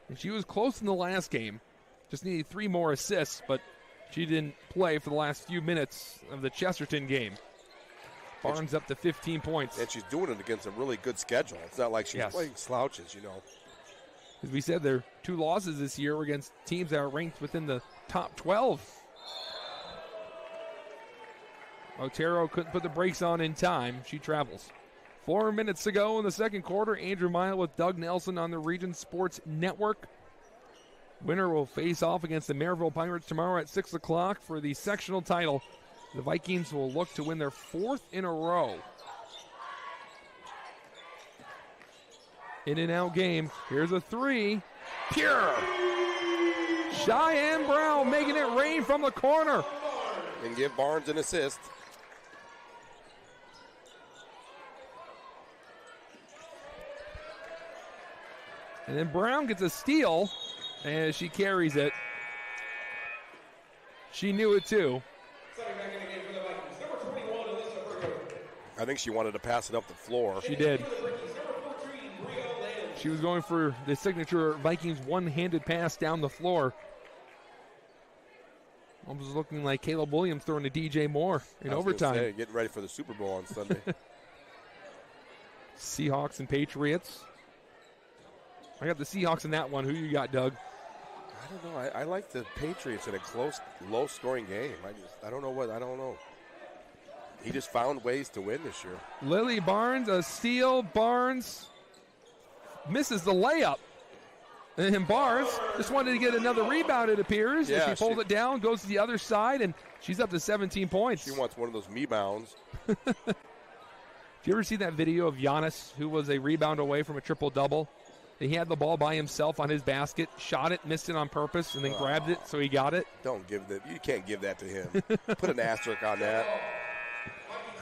And she was close in the last game. Just needed 3 more assists, but she didn't play for the last few minutes of the Chesterton game. Barnes up to 15 points. And she's doing it against a really good schedule. It's not like she's playing slouches, As we said, their 2 losses this year were against teams that are ranked within the top 12. Otero couldn't put the brakes on in time. She travels. 4 minutes to go in the second quarter. Andrew Mile with Doug Nelson on the Region Sports Network. Winner will face off against the Maryville Pirates tomorrow at 6 o'clock for the sectional title. The Vikings will look to win their 4th in a row. In and out game. Here's a 3. Pure. Cheyenne Brown making it rain from the corner. And give Barnes an assist. And then Brown gets a steal as she carries it. She knew it too. I think she wanted to pass it up the floor. She did. She was going for the signature Vikings one-handed pass down the floor. Almost looking like Caleb Williams throwing to DJ Moore in overtime. Getting ready for the Super Bowl on Sunday. Seahawks and Patriots. I got the Seahawks in that one. Who you got, Doug? I don't know. I like the Patriots in a close, low-scoring game. I don't know. He just found ways to win this year. Lily Barnes, a steal. Barnes misses the layup. And then Barnes just wanted to get another rebound, it appears. Yeah, she pulls it down, goes to the other side, and she's up to 17 points. She wants one of those me-bounds. Did you ever see that video of Giannis, who was a rebound away from a triple-double? He had the ball by himself on his basket, shot it, missed it on purpose, and then grabbed it, so he got it. Don't give that. You can't give that to him. Put an asterisk on that.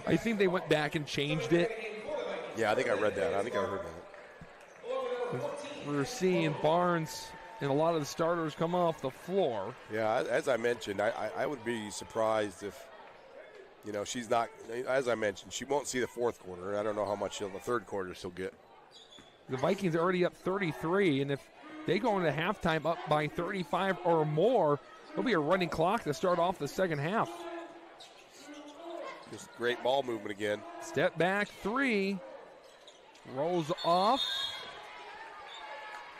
I think they went back and changed it. Yeah, I think I read that. I think I heard that. We're seeing Barnes and a lot of the starters come off the floor. Yeah, as I mentioned, I would be surprised if, she's not, as I mentioned, she won't see the fourth quarter. I don't know how much in the third quarter she'll get. The Vikings are already up 33, and if they go into halftime up by 35 or more, there'll be a running clock to start off the second half. Just great ball movement again. Step back three. Rolls off.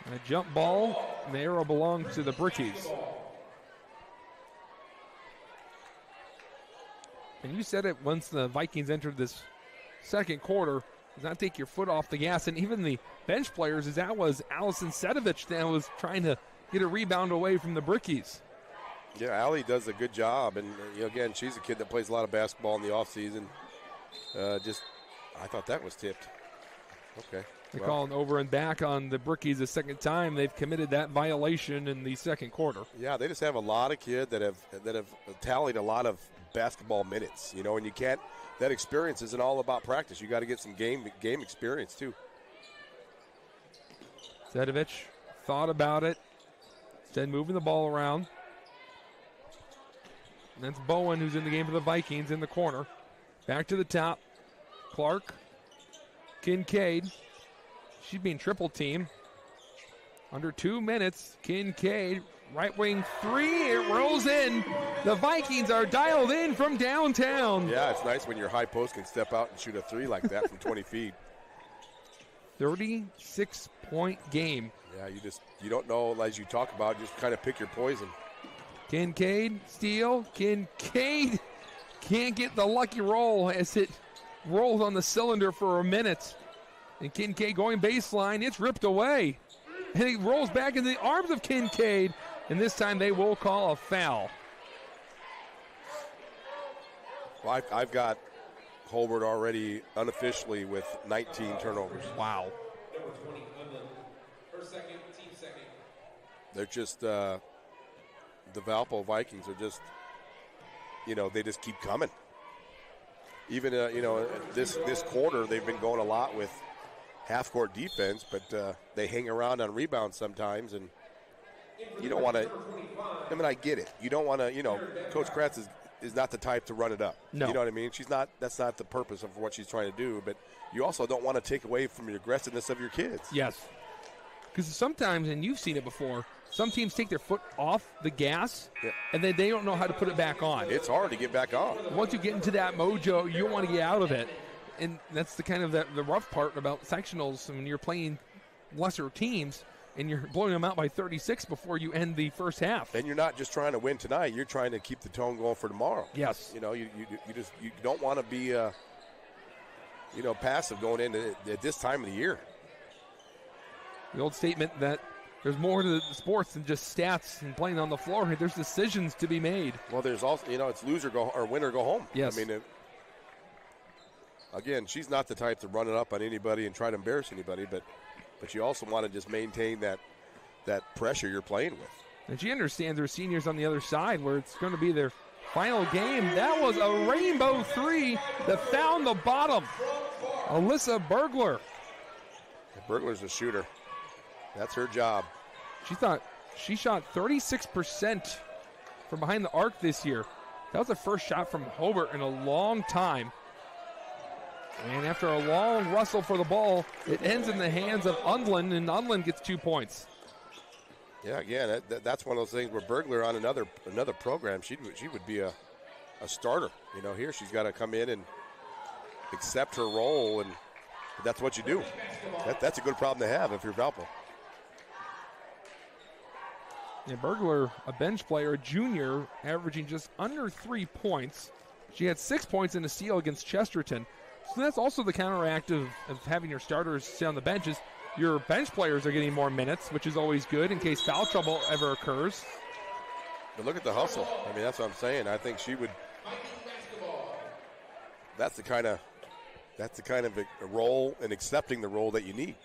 And a jump ball. And the arrow belongs to the Brickies. And you said it once the Vikings entered this second quarter. Does not take your foot off the gas. And even the bench players, as that was Allison Sedovich that was trying to get a rebound away from the Brickies. Yeah, Allie does a good job. And, again, she's a kid that plays a lot of basketball in the offseason. I thought that was tipped. Okay. They're calling over and back on the Brickies the second time. They've committed that violation in the second quarter. Yeah, they just have a lot of kids that have tallied a lot of basketball minutes, and you can't. That experience isn't all about practice. You got to get some game experience too. Sedovich thought about it. Instead, moving the ball around. And that's Bowen, who's in the game for the Vikings, in the corner. Back to the top. Clark. Kincaid. She's being triple teamed. Under 2 minutes. Kincaid. Right wing three. It rolls in. The Vikings are dialed in from downtown. Yeah, it's nice when your high post can step out and shoot a three like that from 20 feet. 36-point game. Yeah, you don't know, as you talk about, just kind of pick your poison. Kincaid, steal. Kincaid can't get the lucky roll as it rolls on the cylinder for a minute. And Kincaid going baseline. It's ripped away. And it rolls back in the arms of Kincaid. And this time they will call a foul. Well, I've got Hobart already unofficially with 19 turnovers. Wow. They're just, the Valpo Vikings are just, they just keep coming. Even, this quarter they've been going a lot with half-court defense, but they hang around on rebounds sometimes, and you don't want to. I mean, I get it. You don't want to. Coach Kratz is not the type to run it up. No. You know what I mean? She's not. That's not the purpose of what she's trying to do. But you also don't want to take away from the aggressiveness of your kids. Yes. Because sometimes, and you've seen it before, some teams take their foot off the gas, and then they don't know how to put it back on. It's hard to get back on. Once you get into that mojo, you don't want to get out of it. And that's the kind of the rough part about sectionals when you're playing lesser teams and you're blowing them out by 36 before you end the first half. And you're not just trying to win tonight. You're trying to keep the tone going for tomorrow. Yes. You don't want to be passive going into at this time of the year. The old statement that there's more to the sports than just stats and playing on the floor. There's decisions to be made. Well, there's also, it's lose or go or win or go home. Yes. I mean, again, she's not the type to run it up on anybody and try to embarrass anybody, but you also want to just maintain that pressure you're playing with. And she understands her seniors on the other side where it's going to be their final game. That was a rainbow three that found the bottom. Alyssa Bergler. Bergler's a shooter. That's her job. She shot 36% from behind the arc this year. That was the first shot from Hobart in a long time. And after a long wrestle for the ball, it ends in the hands of Undland, and Undland gets 2 points. Yeah, again, that's one of those things where Bergler on another program, she would be a starter. Here she's got to come in and accept her role, and that's what you do. That's a good problem to have if you're Valpo. Yeah, Bergler, a bench player, a junior, averaging just under 3 points. She had 6 points in a steal against Chesterton. So that's also the counteract of having your starters sit on the benches. Your bench players are getting more minutes, which is always good in case foul trouble ever occurs. But look at the hustle. I mean, that's what I'm saying. I think she would. That's the kind of a role and accepting the role that you need.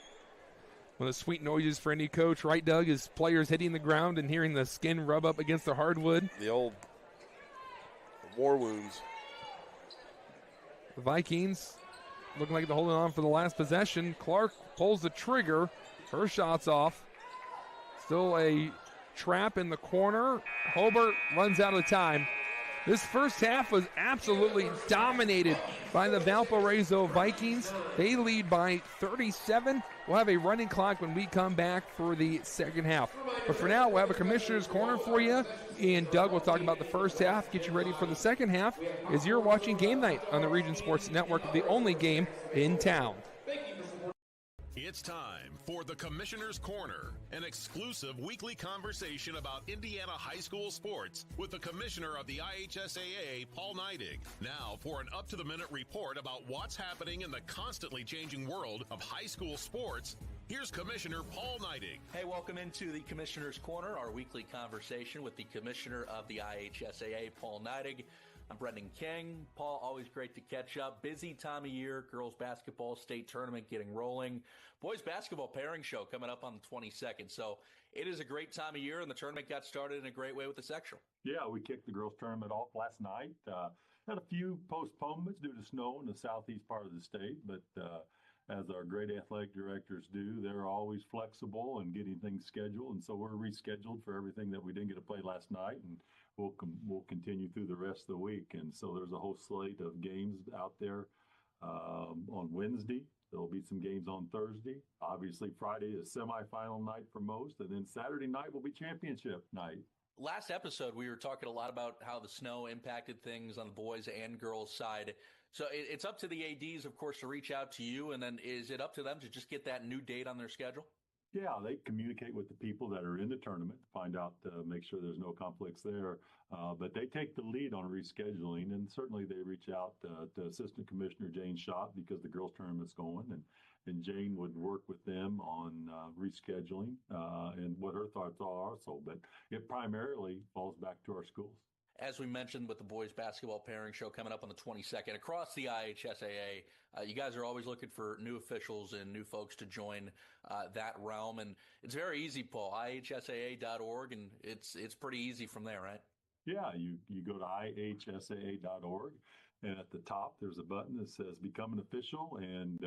One of the sweet noises for any coach, right, Doug, is players hitting the ground and hearing the skin rub up against the hardwood. The old war wounds. The Vikings looking like they're holding on for the last possession. Clark pulls the trigger. Her shot's off. Still a trap in the corner. Hobart runs out of time. This first half was absolutely dominated by the Valparaiso Vikings. They lead by 37. We'll have a running clock when we come back for the second half. But for now, we'll have a Commissioner's Corner for you. And Doug will talk about the first half, get you ready for the second half as you're watching Game Night on the Region Sports Network, the only game in town. It's time for the Commissioner's Corner, an exclusive weekly conversation about Indiana high school sports with the Commissioner of the IHSAA, Paul Neidig. Now for an up-to-the-minute report about what's happening in the constantly changing world of high school sports, here's Commissioner Paul Neidig. Hey, welcome into the Commissioner's Corner, our weekly conversation with the Commissioner of the IHSAA, Paul Neidig. I'm Brendan King. Paul, always great to catch up. Busy time of year, girls basketball state tournament getting rolling. Boys basketball pairing show coming up on the 22nd. So it is a great time of year, and the tournament got started in a great way with the sectional. Yeah, we kicked the girls tournament off last night. Had a few postponements due to snow in the southeast part of the state, but as our great athletic directors do, they're always flexible and getting things scheduled. And so we're rescheduled for everything that we didn't get to play last night, and we'll continue through the rest of the week. And so there's a whole slate of games out there on Wednesday. There'll be some games on Thursday. Obviously, Friday is semifinal night for most, and then Saturday night will be championship night. Last episode, we were talking a lot about how the snow impacted things on the boys and girls side. So it's up to the ADs, of course, to reach out to you, and then is it up to them to just get that new date on their schedule? Yeah, they communicate with the people that are in the tournament to find out, make sure there's no conflicts there. But they take the lead on rescheduling, and certainly they reach out to Assistant Commissioner Jane Schott because the girls' tournament's going, and Jane would work with them on rescheduling and what her thoughts are also. But it primarily falls back to our schools. As we mentioned with the boys basketball pairing show coming up on the 22nd, across the IHSAA, you guys are always looking for new officials and new folks to join that realm. And it's very easy, Paul, IHSAA.org, and it's pretty easy from there, right? Yeah, you go to IHSAA.org, and at the top there's a button that says Become an Official, and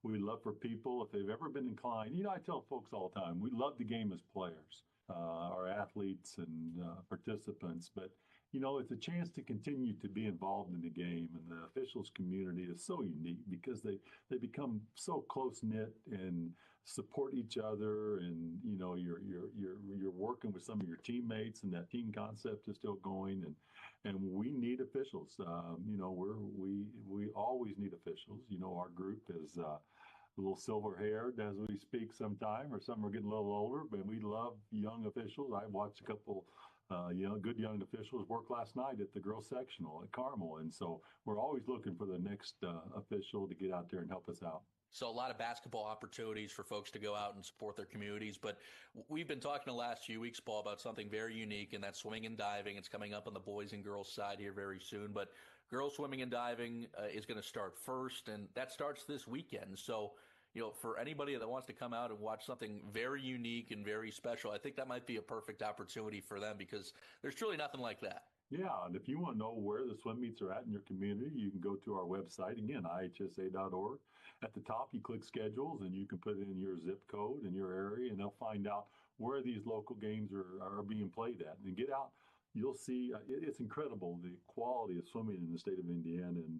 we love for people, if they've ever been inclined, I tell folks all the time, we love the game as players, our athletes and participants, but it's a chance to continue to be involved in the game, and the officials community is so unique because they become so close-knit and support each other, and you're working with some of your teammates, and that team concept is still going, and we need officials. We always need officials. Our group is a little silver-haired as we speak sometime, or some are getting a little older, but we love young officials. I watched a couple good young officials work last night at the girls sectional at Carmel. And so we're always looking for the next official to get out there and help us out. So a lot of basketball opportunities for folks to go out and support their communities. But we've been talking the last few weeks, Paul, about something very unique, and that's swimming and diving. It's coming up on the boys and girls side here very soon. But girls swimming and diving is going to start first, and that starts this weekend. So for anybody that wants to come out and watch something very unique and very special, I think that might be a perfect opportunity for them because there's truly nothing like that. Yeah, and if you want to know where the swim meets are at in your community, you can go to our website, again, IHSA.org. At the top, you click schedules, and you can put in your zip code in your area, and they'll find out where these local games are being played at. And get out, you'll see, it's incredible, the quality of swimming in the state of Indiana. And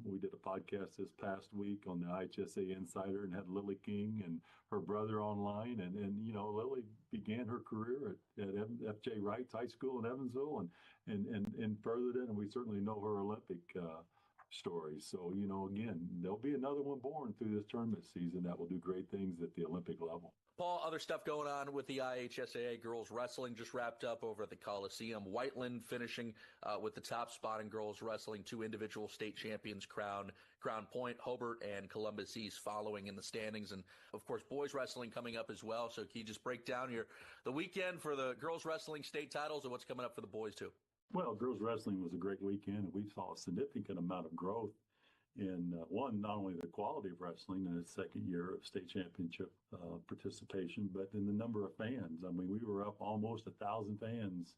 we did a podcast this past week on the IHSA Insider and had Lily King and her brother online. And Lily began her career at F.J. Wright's High School in Evansville and furthered it. And we certainly know her Olympic story. So, again, there'll be another one born through this tournament season that will do great things at the Olympic level. Paul, other stuff going on with the IHSAA girls wrestling just wrapped up over at the Coliseum. Whiteland finishing with the top spot in girls wrestling. 2 individual state champions crowned. Crown Point, Hobart, and Columbus East following in the standings. And, of course, boys wrestling coming up as well. So can you just break down the weekend for the girls wrestling state titles and what's coming up for the boys, too? Well, girls wrestling was a great weekend, and we saw a significant amount of growth in, not only the quality of wrestling in its second year of state championship participation, but in the number of fans. I mean, we were up almost 1,000 fans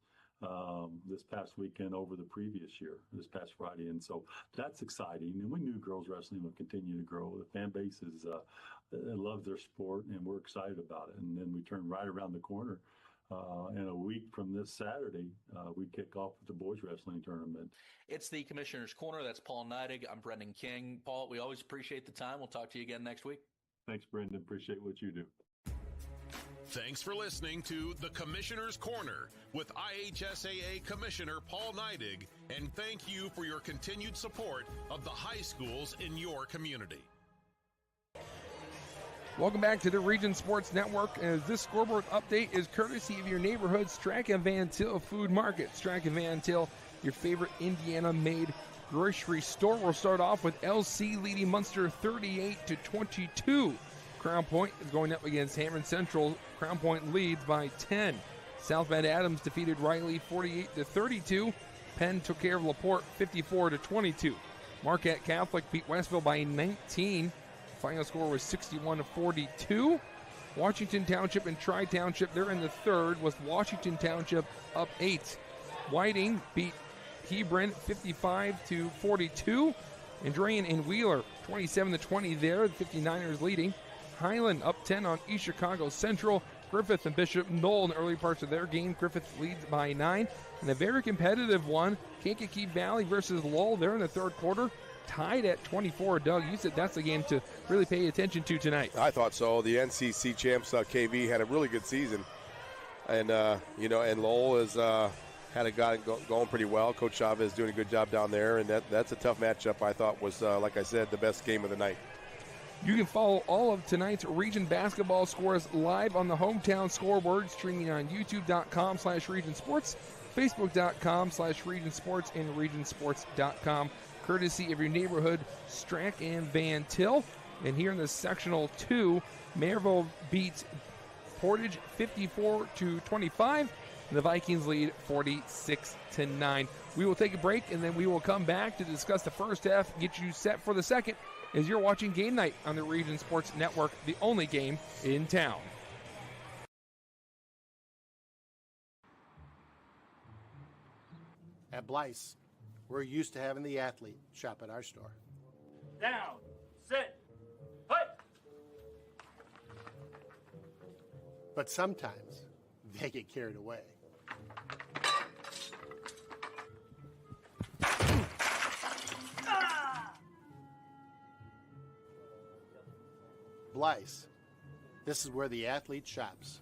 this past weekend over the previous year, this past Friday. And so that's exciting. And we knew girls wrestling would continue to grow. The fan base loves their sport, and we're excited about it. And then we turn right around the corner. And a week from this Saturday, we kick off with the boys wrestling tournament. It's the Commissioner's Corner. That's Paul Neidig. I'm Brendan King. Paul, we always appreciate the time. We'll talk to you again next week. Thanks, Brendan. Appreciate what you do. Thanks for listening to The Commissioner's Corner with IHSAA Commissioner Paul Neidig, and thank you for your continued support of the high schools in your community. Welcome back to the Region Sports Network, as this scoreboard update is courtesy of your neighborhood Strack & Van Til Food Market. Strack & Van Til, your favorite Indiana-made grocery store. We'll start off with LC leading Munster 38-22. Crown Point is going up against Hamilton Central. Crown Point leads by 10. South Bend Adams defeated Riley 48-32. Penn took care of LaPorte 54-22. Marquette Catholic beat Westville by 19. Final score was 61-42. Washington Township and Tri-Township, they're in the third, with Washington Township up 8. Whiting beat Hebron 55-42. And Drain and Wheeler 27-20 there, the 59ers leading. Highland up 10 on East Chicago Central. Griffith and Bishop Knoll in the early parts of their game. Griffith leads by 9. And a very competitive one, Kankakee Valley versus Lowell. They're in the third quarter, tied at 24. Doug, you said that's the game to really pay attention to tonight. I thought so. The NCC champs, KV, had a really good season. And, and Lowell has had it going pretty well. Coach Chavez is doing a good job down there. And that's a tough matchup. I thought was, like I said, the best game of the night. You can follow all of tonight's region basketball scores live on the Hometown Scoreboard, streaming on youtube.com/regionsports, facebook.com/regionsports, and regionsports.com, courtesy of your neighborhood Strack & Van Til. And here in the Sectional 2, Maryville beats Portage 54-25, and the Vikings lead 46-9. We will take a break, and then we will come back to discuss the first half, get you set for the second, as you're watching Game Night on the Region Sports Network, the only game in town. At Blyce, we're used to having the athlete shop at our store. Down, sit, put. But sometimes they get carried away. Blyce, this is where the athlete shops.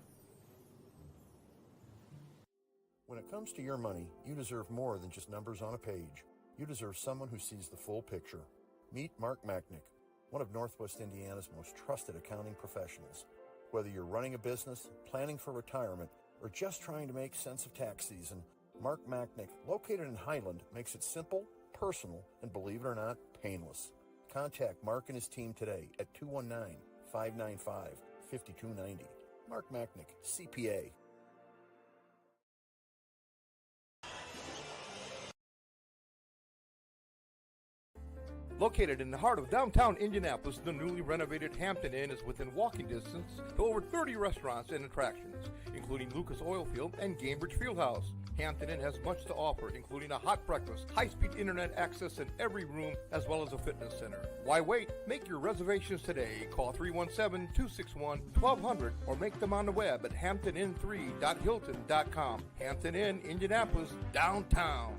When it comes to your money, you deserve more than just numbers on a page. You deserve someone who sees the full picture. Meet Mark Machnick, one of Northwest Indiana's most trusted accounting professionals. Whether you're running a business, planning for retirement, or just trying to make sense of tax season, Mark Machnick, located in Highland, makes it simple, personal, and believe it or not, painless. Contact Mark and his team today at 219-595-5290. Mark Machnick, CPA. Located in the heart of downtown Indianapolis, the newly renovated Hampton Inn is within walking distance to over 30 restaurants and attractions, including Lucas Oilfield and Gamebridge Fieldhouse. Hampton Inn has much to offer, including a hot breakfast, high-speed internet access in every room, as well as a fitness center. Why wait? Make your reservations today. Call 317-261-1200 or make them on the web at hamptonin3.hilton.com. Hampton Inn, Indianapolis, downtown.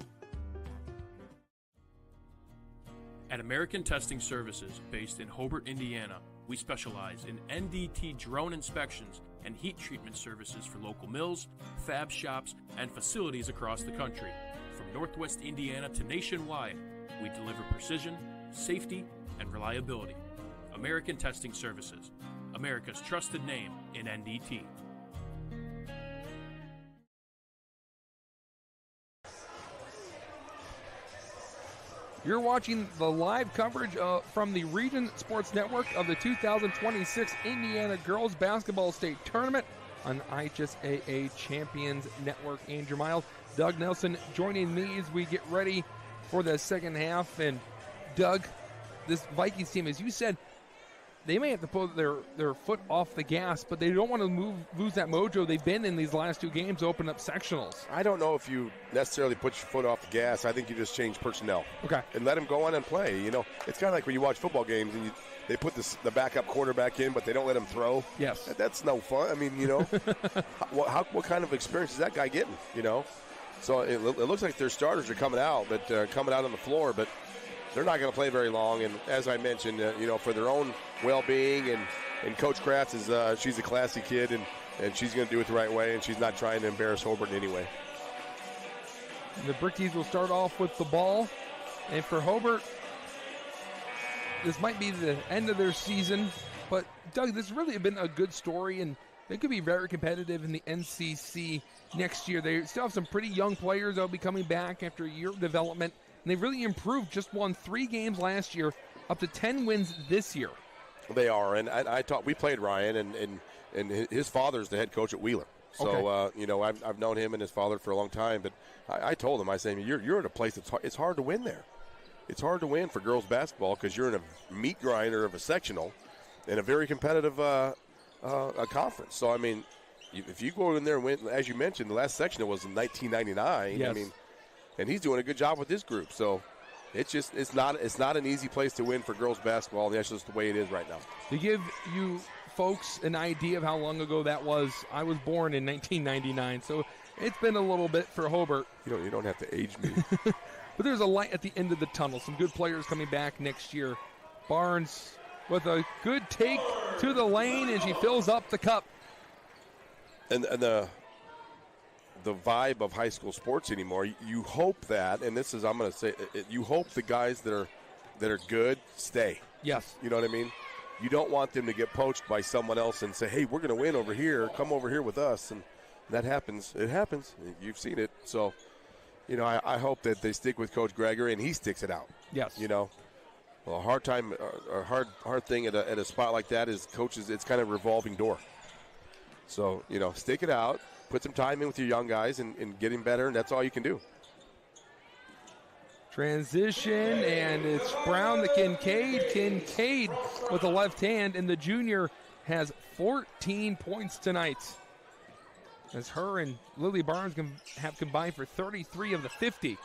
At American Testing Services, based in Hobart, Indiana, we specialize in NDT drone inspections and heat treatment services for local mills, fab shops, and facilities across the country. From Northwest Indiana to nationwide, we deliver precision, safety, and reliability. American Testing Services, America's trusted name in NDT. You're watching the live coverage from the Region Sports Network of the 2026 Indiana Girls Basketball State Tournament on IHSAA Champions Network. Andrew Miles, Doug Nelson joining me as we get ready for the second half. And Doug, this Vikings team, as you said, they may have to put their foot off the gas, but they don't want to lose that mojo they've been in these last 2 games to open up sectionals. I don't know if you necessarily put your foot off the gas. I think you just change personnel. Okay. And let them go on and play. You know, it's kind of like when you watch football games and they put the backup quarterback in, but they don't let him throw. Yes. That's no fun. I mean, you know, what kind of experience is that guy getting, you know? So it looks like their starters are coming out on the floor, but they're not going to play very long. And as I mentioned, you know, for their own well-being, and Coach Kratz she's a classy kid, and she's going to do it the right way, and she's not trying to embarrass Hobart in any way. The Brickies will start off with the ball, and for Hobart, this might be the end of their season, but Doug, this has really been a good story, and they could be very competitive in the NCC next year. They still have some pretty young players that will be coming back after a year of development, and they've really improved. Just won 3 games last year, up to 10 wins this year. They are, and we played Ryan, and his father's the head coach at Wheeler. So, okay. You know, I've known him and his father for a long time, but I told him, I said, you're in a place it's hard to win there. It's hard to win for girls basketball because you're in a meat grinder of a sectional and a very competitive a conference. So, I mean, if you go in there and win, as you mentioned, the last sectional was in 1999. Yes. I mean, and he's doing a good job with this group. So, it's not an easy place to win for girls basketball. That's just the way it is right now. To give you folks an idea of how long ago that was, I was born in 1999, so it's been a little bit for Hobart. You don't have to age me. But there's a light at the end of the tunnel. Some good players coming back next year. Barnes with a good take to the lane, and she fills up the cup. And the vibe of high school sports anymore, you hope that, and this is, I'm going to say, you hope the guys that are good stay. Yes. You know what I mean? You don't want them to get poached by someone else and say, hey, we're going to win over here. Come over here with us. And that happens. It happens. You've seen it. So, you know, I hope that they stick with Coach Gregory and he sticks it out. Yes. You know, well, a hard thing at a spot like that is coaches, it's kind of a revolving door. So, you know, stick it out, put some time in with your young guys and getting better, and that's all you can do. Transition, and it's Brown to Kincaid. Kincaid with the left hand, and the junior has 14 points tonight. As her and Lily Barnes have combined for 33 of the 50.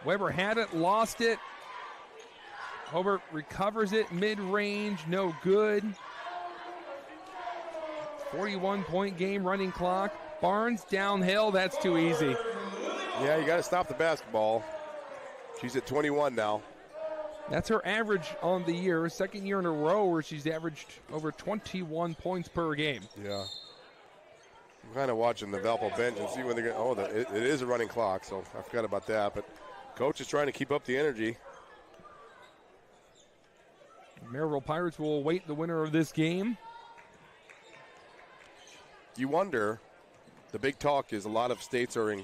Weber had it, lost it. Hobart recovers it, mid-range, no good. 41-point game, running clock. Barnes downhill, that's too easy. Yeah, you got to stop the basketball. She's at 21 now. That's her average on the year. Second year in a row where she's averaged over 21 points per game. Yeah. I'm kind of watching the Valpo bench and see when they're going to. It is a running clock, so I forgot about that. But coach is trying to keep up the energy. Maryville Pirates will await the winner of this game. You wonder, the big talk is a lot of states are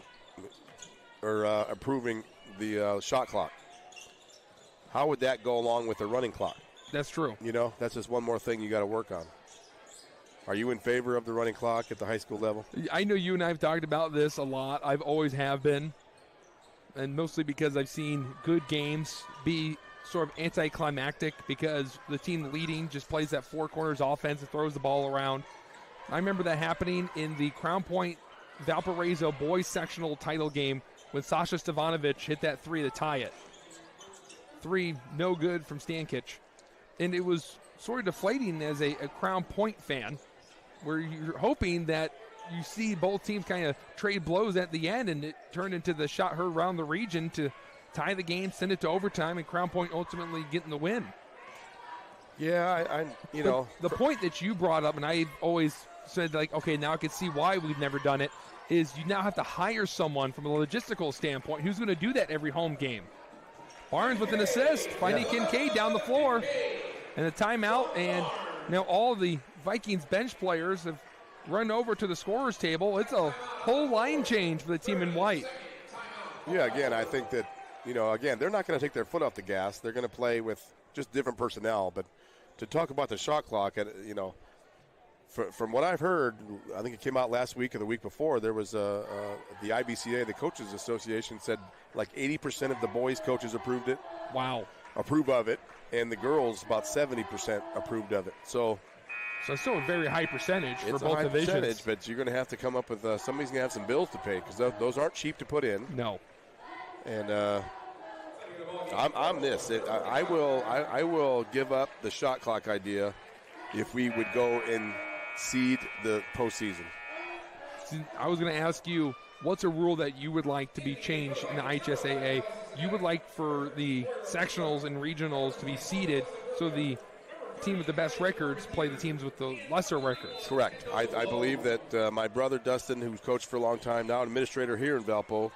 approving the shot clock. How would that go along with the running clock? That's true. You know, that's just one more thing you got to work on. Are you in favor of the running clock at the high school level? I know you and I have talked about this a lot. I've always have been, and mostly because I've seen good games be sort of anticlimactic because the team leading just plays that four corners offense and throws the ball around. I remember that happening in the Crown Point Valparaiso boys sectional title game when Sasha Stevanovic hit that three to tie it. Three, no good from Stankic. And it was sort of deflating as a Crown Point fan, where you're hoping that you see both teams kind of trade blows at the end, and it turned into the shot heard around the region to tie the game, send it to overtime, and Crown Point ultimately getting the win. Yeah, The point that you brought up, and I've always said, like, okay, now I can see why we've never done it, is you now have to hire someone from a logistical standpoint who's going to do that every home game. Barnes with an assist, finding Kincaid down the floor, and a timeout, and now all the Vikings bench players have run over to the scorer's table. It's a whole line change for the team in white. Yeah, again, I think that, they're not going to take their foot off the gas. They're going to play with just different personnel. But to talk about the shot clock, from what I've heard, I think it came out last week or the week before, there was the IBCA, the Coaches Association, said like 80% of the boys' coaches approved it. Wow. Approve of it. and the girls about 70% approved of it. So it's still a very high percentage for it's both a high divisions. percentage, but you're going to have to come up with somebody's going to have some bills to pay, because those aren't cheap to put in. No. And I'm this. I will give up the shot clock idea if we would go and seed the postseason. I was going to ask you, what's a rule that you would like to be changed in the IHSAA? You would like for the sectionals and regionals to be seeded so the team with the best records play the teams with the lesser records. Correct. I believe that my brother Dustin, who's coached for a long time now, an administrator here in Valpo,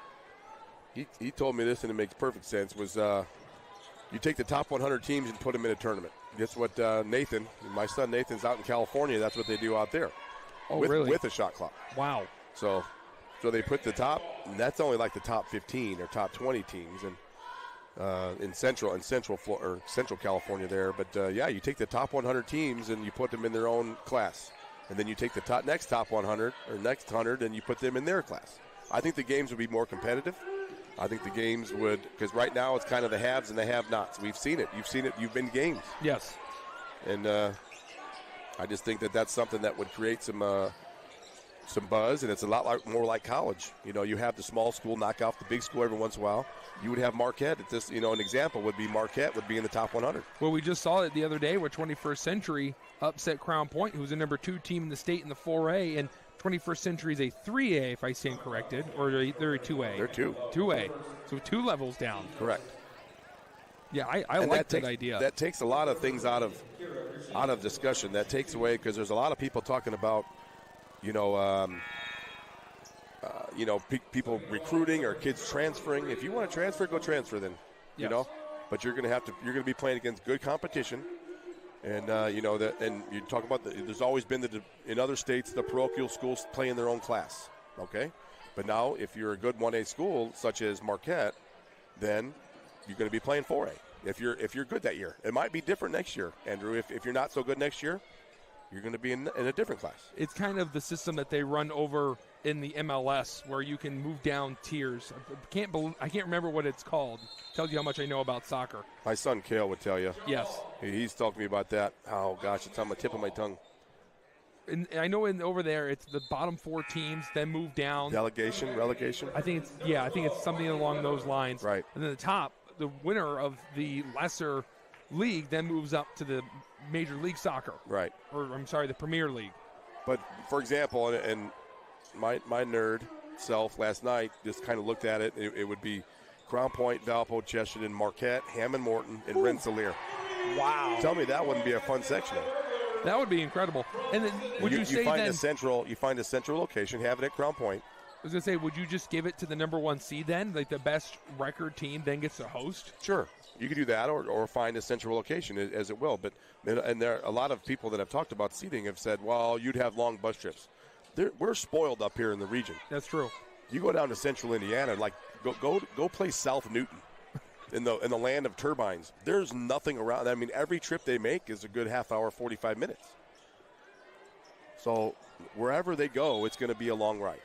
he told me this, and it makes perfect sense, was you take the top 100 teams and put them in a tournament. That's what Nathan, my son Nathan's out in California, that's what they do out there. Oh, really? With a shot clock. Wow. So they put the top, and that's only like the top 15 or top 20 teams in Central California there. But you take the top 100 teams and you put them in their own class, and then you take the next top 100 or next 100 and you put them in their class. I think the games would be more competitive. I think the games would, because right now it's kind of the haves and the have-nots. We've seen it. You've seen it. You've been games. Yes. And I just think that that's something that would create some buzz, and it's a lot more like college. You have the small school knock off the big school every once in a while. You would have Marquette at this. An example would be Marquette would be in the top 100. Well, we just saw it the other day where 21st Century upset Crown Point, who's the number 2 team in the state in the 4A, and 21st Century is a 3A, if I stand corrected, or they're a 2A. They're 2. 2A. So 2 levels down. Correct. Yeah, I like that idea. That takes a lot of things out of discussion. That takes away, because there's a lot of people talking about, people recruiting or kids transferring. If you want to transfer, go transfer then. Yes. But you're going to be playing against good competition. And and you talk about there's always been in other states the parochial schools play in their own class, okay? But now if you're a good 1A school such as Marquette, then you're going to be playing 4A. If you're good that year, it might be different next year, Andrew. If you're not so good next year, you're going to be in a different class. It's kind of the system that they run over in the MLS, where you can move down tiers. I can't remember what it's called. Tells you how much I know about soccer. My son Kale would tell you. Yes. He's talked to me about that. Oh gosh, it's on the tip of my tongue. And I know over there it's the bottom 4 teams, then move down. Relegation. I think it's something along those lines. Right. And then the top, the winner of the lesser league then moves up to the Major League Soccer. Right. Or I'm sorry, the Premier League. But for example, and my nerd self last night just kind of looked at it. It would be Crown Point, Valpo, Chesterton, Marquette, Hammond Morton, and Rensselaer. Wow. Tell me that wouldn't be a fun sectional. That would be incredible. And then would you say find then you find a central location, have it at Crown Point. I was going to say, would you just give it to the number 1 seed then? Like the best record team then gets to host? Sure. You could do that or find a central location as it will. But and there are a lot of people that have talked about seeding have said, well, you'd have long bus trips. We're spoiled up here in the region. That's true. You go down to central Indiana, like go play South Newton in the land of turbines. There's nothing around. I mean, every trip they make is a good half hour, 45 minutes. So wherever they go, it's going to be a long ride.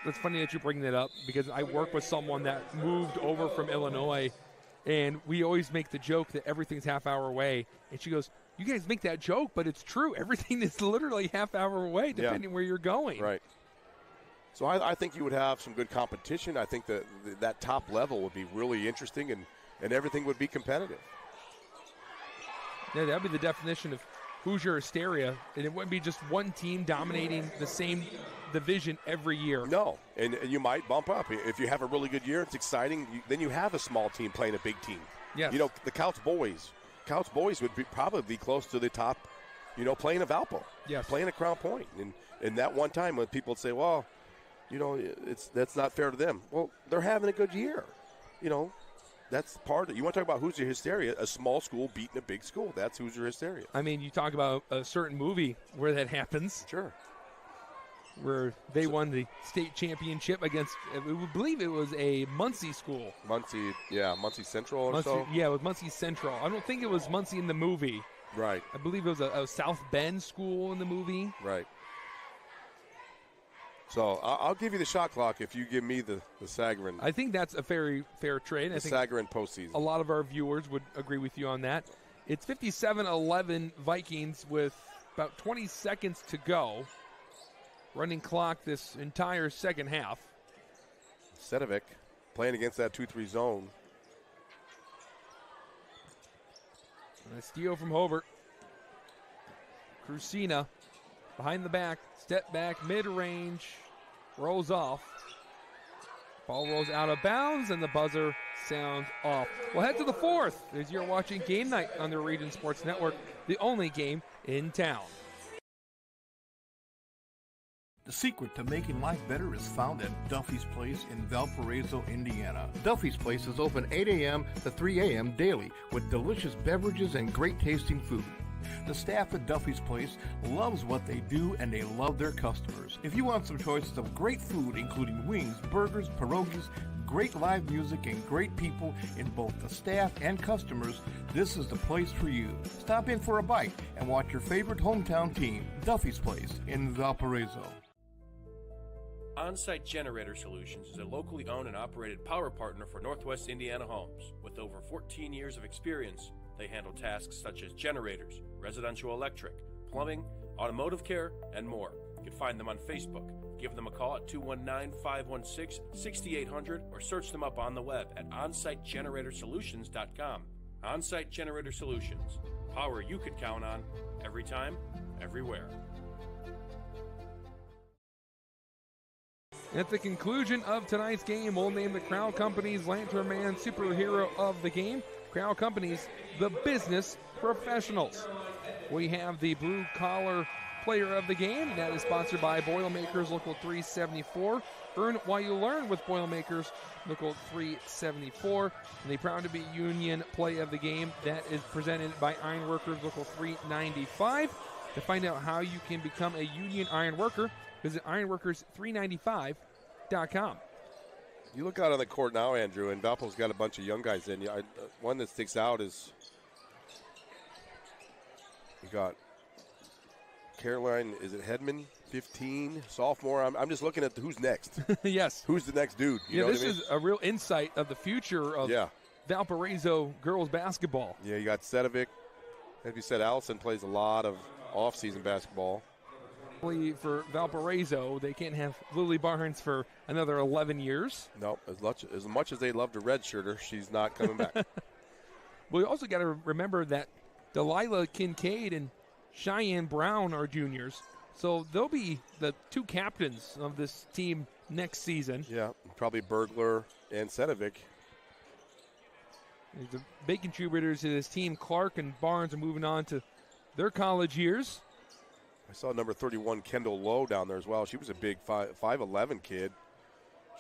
It's funny that you bring that up, because I work with someone that moved over from Illinois, and we always make the joke that everything's half hour away. And she goes, you guys make that joke, but it's true. Everything is literally half hour away, depending where you're going. Right. So I think you would have some good competition. I think that top level would be really interesting, and everything would be competitive. Yeah, that would be the definition of Hoosier hysteria, and it wouldn't be just one team dominating the same division every year. No, and you might bump up. If you have a really good year, it's exciting. Then you have a small team playing a big team. Yes. The Couch Boys would probably be close to the top, playing a Valpo. Yes. Playing a Crown Point. And that one time when people would say, well, that's not fair to them. Well, they're having a good year. That's part of it. You want to talk about Hoosier hysteria, a small school beating a big school. That's Hoosier hysteria. I mean, you talk about a certain movie where that happens. Sure. Where they won the state championship against, I believe it was a Muncie school. Muncie Central or so? Yeah, it was Muncie Central. I don't think it was Muncie in the movie. Right. I believe it was a South Bend school in the movie. Right. So I'll give you the shot clock if you give me the Sagarin. I think that's a very fair trade. I think Sagarin postseason. A lot of our viewers would agree with you on that. It's 57-11 Vikings with about 20 seconds to go. Running clock this entire second half. Sedovic playing against that 2-3 zone. And a steal from Hobart. Krusina behind the back, step back, mid-range, rolls off. Ball rolls out of bounds, and the buzzer sounds off. We'll head to the fourth as you're watching Game Night on the Region Sports Network, the only game in town. The secret to making life better is found at Duffy's Place in Valparaiso, Indiana. Duffy's Place is open 8 a.m. to 3 a.m. daily with delicious beverages and great tasting food. The staff at Duffy's Place loves what they do and they love their customers. If you want some choices of great food including wings, burgers, pierogies, great live music, and great people in both the staff and customers, this is the place for you. Stop in for a bite and watch your favorite hometown team, Duffy's Place in Valparaiso. On-Site Generator Solutions is a locally owned and operated power partner for Northwest Indiana homes. With over 14 years of experience, they handle tasks such as generators, residential electric, plumbing, automotive care, and more. You can find them on Facebook. Give them a call at 219-516-6800 or search them up on the web at onsitegeneratorsolutions.com. On-Site Generator Solutions. Power you could count on every time, everywhere. At the conclusion of tonight's game, we'll name the Crowd Companies Lantern Man Superhero of the Game. Crowd Companies, the business professionals. We have the Blue Collar Player of the Game. That is sponsored by Boilermakers Local 374. Earn while you learn with Boilermakers Local 374. And the Proud to Be Union Play of the Game. That is presented by Ironworkers Local 395. To find out how you can become a union iron worker, visit ironworkers395.com. You look out on the court now, Andrew, and Valpo's got a bunch of young guys in. One that sticks out is you got Caroline, is it Hedman, 15, sophomore? I'm just looking at who's next. Yes. Who's the next dude? You know this what I mean? is a real insight of the future of Valparaiso girls basketball. Yeah, you got Sedovic. As you said, Allison plays a lot of off-season basketball. For Valparaiso, they can't have Lily Barnes for another 11 years. No, as much as they love to redshirt her, she's not coming back. We also got to remember that Delilah Kincaid and Cheyenne Brown are juniors, so they'll be the two captains of this team next season. Yeah, probably Bergler and Sedovic. The big contributors to this team, Clark and Barnes, are moving on to their college years. I saw number 31, Kendall Lowe, down there as well. She was a big 5'11" kid.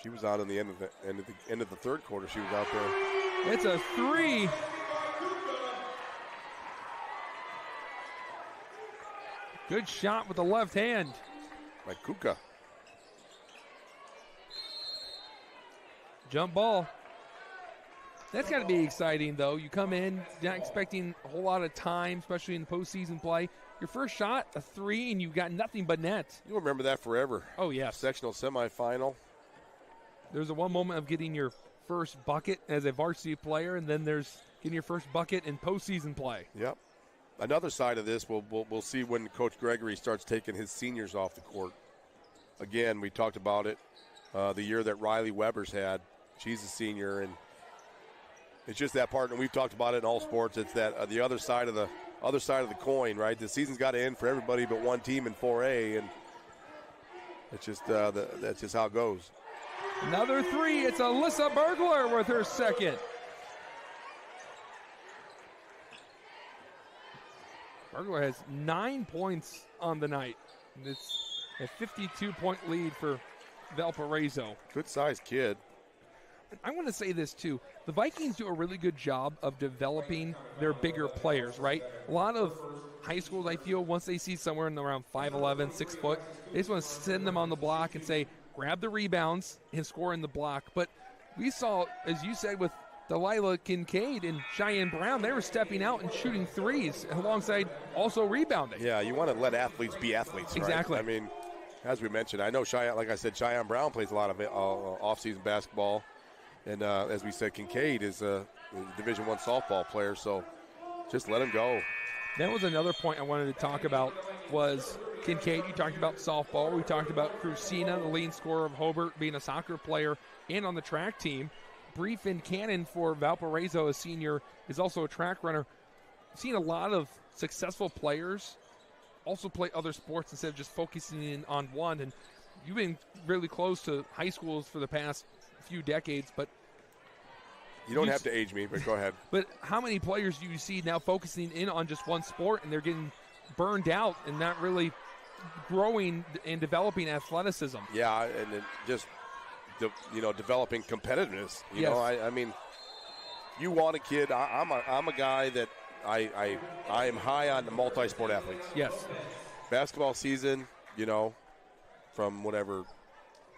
She was out in the end of the third quarter. She was out there. It's a three. Good shot with the left hand. By Kuka. Jump ball. That's got to be exciting, though. You come in not expecting a whole lot of time, especially in postseason play. Your first shot, a three, and you got nothing but net. You'll remember that forever. Oh, yes. Sectional semifinal. There's a one moment of getting your first bucket as a varsity player, and then there's getting your first bucket in postseason play. Yep. Another side of this, we'll see when Coach Gregory starts taking his seniors off the court. Again, we talked about it the year that Riley Weber's had. She's a senior, and it's just that part, and we've talked about it in all sports. It's that the other side of the coin, right? The season's got to end for everybody but one team in 4A, and it's just that's just how it goes. Another three. It's Alyssa Bergler with her second. Bergler has 9 points on the night. It's a 52-point lead for Valparaiso. Good-sized kid. I want to say this, too. The Vikings do a really good job of developing their bigger players, right? A lot of high schools, I feel, once they see somewhere in around 5'11", 6 foot, they just want to send them on the block and say, grab the rebounds and score in the block. But we saw, as you said, with Delilah Kincaid and Cheyenne Brown, they were stepping out and shooting threes alongside also rebounding. Yeah, you want to let athletes be athletes, right? Exactly. I mean, as we mentioned, I know Cheyenne Brown plays a lot of off-season basketball. And as we said, Kincaid is a Division I softball player, so just let him go. That was another point I wanted to talk about was Kincaid. You talked about softball. We talked about Crucina, the leading scorer of Hobart, being a soccer player and on the track team. Briefin Cannon for Valparaiso, a senior, is also a track runner. I've seen a lot of successful players also play other sports instead of just focusing in on one. And you've been really close to high schools for the past few decades, but you don't have to age me, but go ahead. But how many players do you see now focusing in on just one sport and they're getting burned out and not really growing and developing athleticism? Yeah, and then just developing competitiveness. You Yes. know, I mean, you want a kid. I'm a guy that I am high on the multi-sport athletes. Yes. Basketball season, from whatever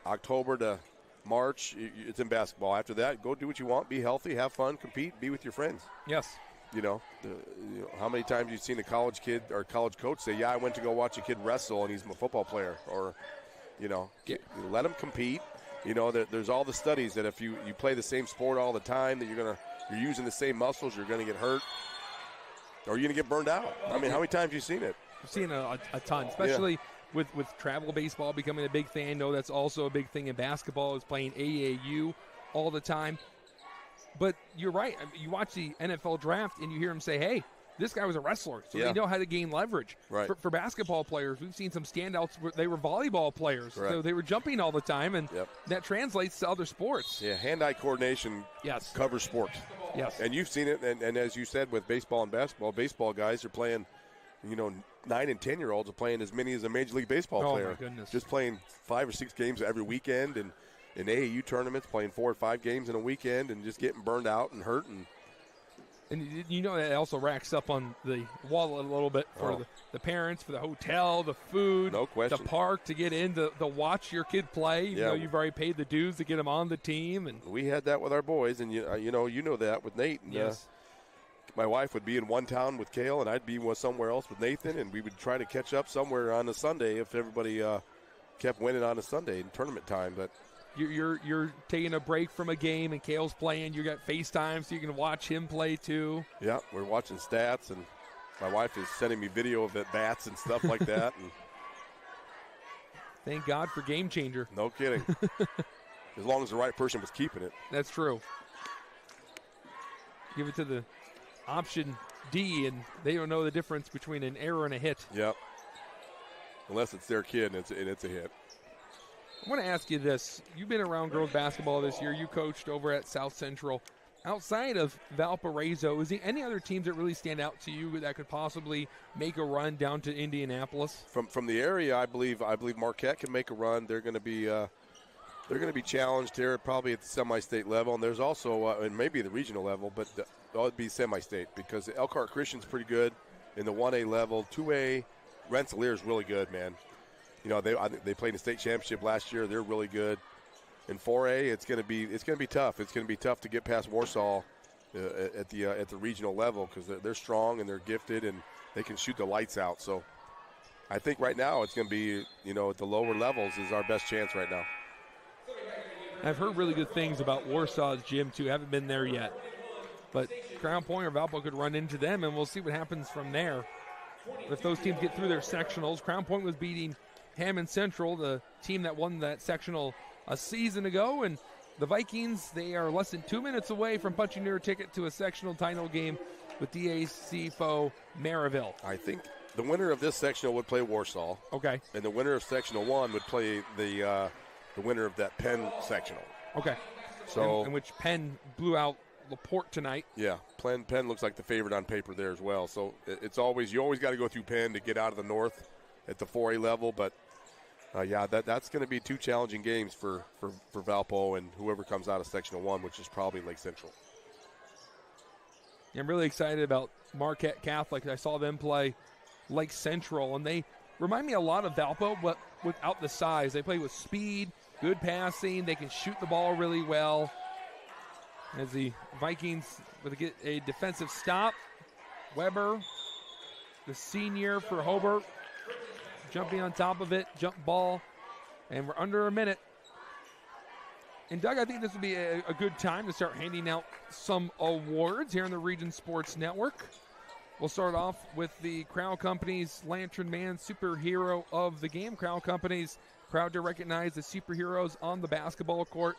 October to March, it's in basketball. After that, go do what you want, be healthy, have fun, compete, be with your friends. Yes. How many times you've seen a college kid or college coach say, "Yeah, I went to go watch a kid wrestle, and he's a football player," or, let him compete. There's all the studies that if you play the same sport all the time, that you're using the same muscles, you're going to get hurt, or you're going to get burned out. I mean, how many times have you seen it? I've seen a ton, especially with travel baseball becoming a big thing. I know that's also a big thing in basketball, is playing AAU all the time. But you're right. I mean, you watch the NFL draft and you hear him say, hey, this guy was a wrestler, so they know how to gain leverage. Right. For basketball players, we've seen some standouts where they were volleyball players. Correct. So they were jumping all the time, and that translates to other sports. Yeah, hand-eye coordination covers sports. Yes. And you've seen it, and as you said, with baseball and basketball, baseball guys are playing, 9 and 10-year-olds are playing as many as a Major League Baseball player. Oh, my goodness. Just playing 5 or 6 games every weekend, and in AAU tournaments, playing 4 or 5 games in a weekend, and just getting burned out and hurt. And that also racks up on the wallet a little bit for the parents, for the hotel, the food, no question, the park, to get in to watch your kid play. You know you've already paid the dues to get them on the team. And we had that with our boys, and you know that with Nate. And, yes. My wife would be in one town with Cale, and I'd be somewhere else with Nathan, and we would try to catch up somewhere on a Sunday if everybody kept winning on a Sunday in tournament time. But you're taking a break from a game, and Cale's playing. You got FaceTime, so you can watch him play too. Yeah, we're watching stats, and my wife is sending me video of at bats and stuff like that. And thank God for Game Changer. No kidding. As long as the right person was keeping it. That's true. Give it to the option D, and they don't know the difference between an error and a hit. Yep. Unless it's their kid, and it's a hit. I want to ask you this. You've been around girls basketball this year. You coached over at South Central. Outside of Valparaiso, is there any other teams that really stand out to you that could possibly make a run down to Indianapolis? From the area, I believe Marquette can make a run. They're going to be challenged here, probably at the semi-state level, and there's also and maybe the regional level, but it'd be semi-state because Elkhart Christian's pretty good in the 1A level. 2A, Rensselaer is really good, man. They played in the state championship last year. They're really good. In 4A, it's going to be tough. It's going to be tough to get past Warsaw at the regional level because they're strong and they're gifted and they can shoot the lights out. So I think right now it's going to be at the lower levels is our best chance right now. I've heard really good things about Warsaw's gym too. Haven't been there yet, but Crown Point or Valpo could run into them, and we'll see what happens from there. If those teams get through their sectionals, Crown Point was beating Hammond Central, the team that won that sectional a season ago, and the Vikings, they are less than 2 minutes away from punching their ticket to a sectional title game with DAC foe Maryville. I think the winner of this sectional would play Warsaw. Okay. And the winner of sectional 1 would play the winner of that Penn sectional. Okay. So in which Penn blew out LaPorte tonight. Yeah, Penn looks like the favorite on paper there as well. So you always got to go through Penn to get out of the North at the 4A level, but that's going to be 2 challenging games for Valpo and whoever comes out of sectional 1, which is probably Lake Central. I'm really excited about Marquette Catholic. I saw them play Lake Central, and they remind me a lot of Valpo, but without the size. They play with speed, good passing. They can shoot the ball really well. As the Vikings will get a defensive stop. Weber, the senior for Hobart, jumping on top of it, jump ball And we're under a minute. And, Doug, I think this would be a good time to start handing out some awards here on the Region Sports Network. We'll start off with the Crown Company's Lantern Man Superhero of the Game. Crown Company's proud to recognize the superheroes on the basketball court.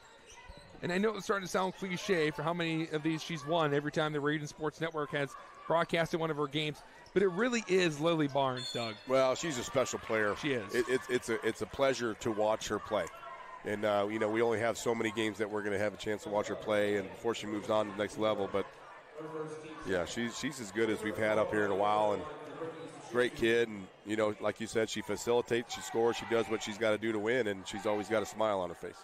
And I know it's starting to sound cliche for how many of these she's won every time the Region Sports Network has broadcasted one of her games, but it really is Lily Barnes, Doug. Well, she's a special player. She is. It's a pleasure to watch her play. And, we only have so many games that we're going to have a chance to watch her play and before she moves on to the next level. But, yeah, she's as good as we've had up here in a while. And great kid. And, like you said, she facilitates, she scores, she does what she's got to do to win, and she's always got a smile on her face.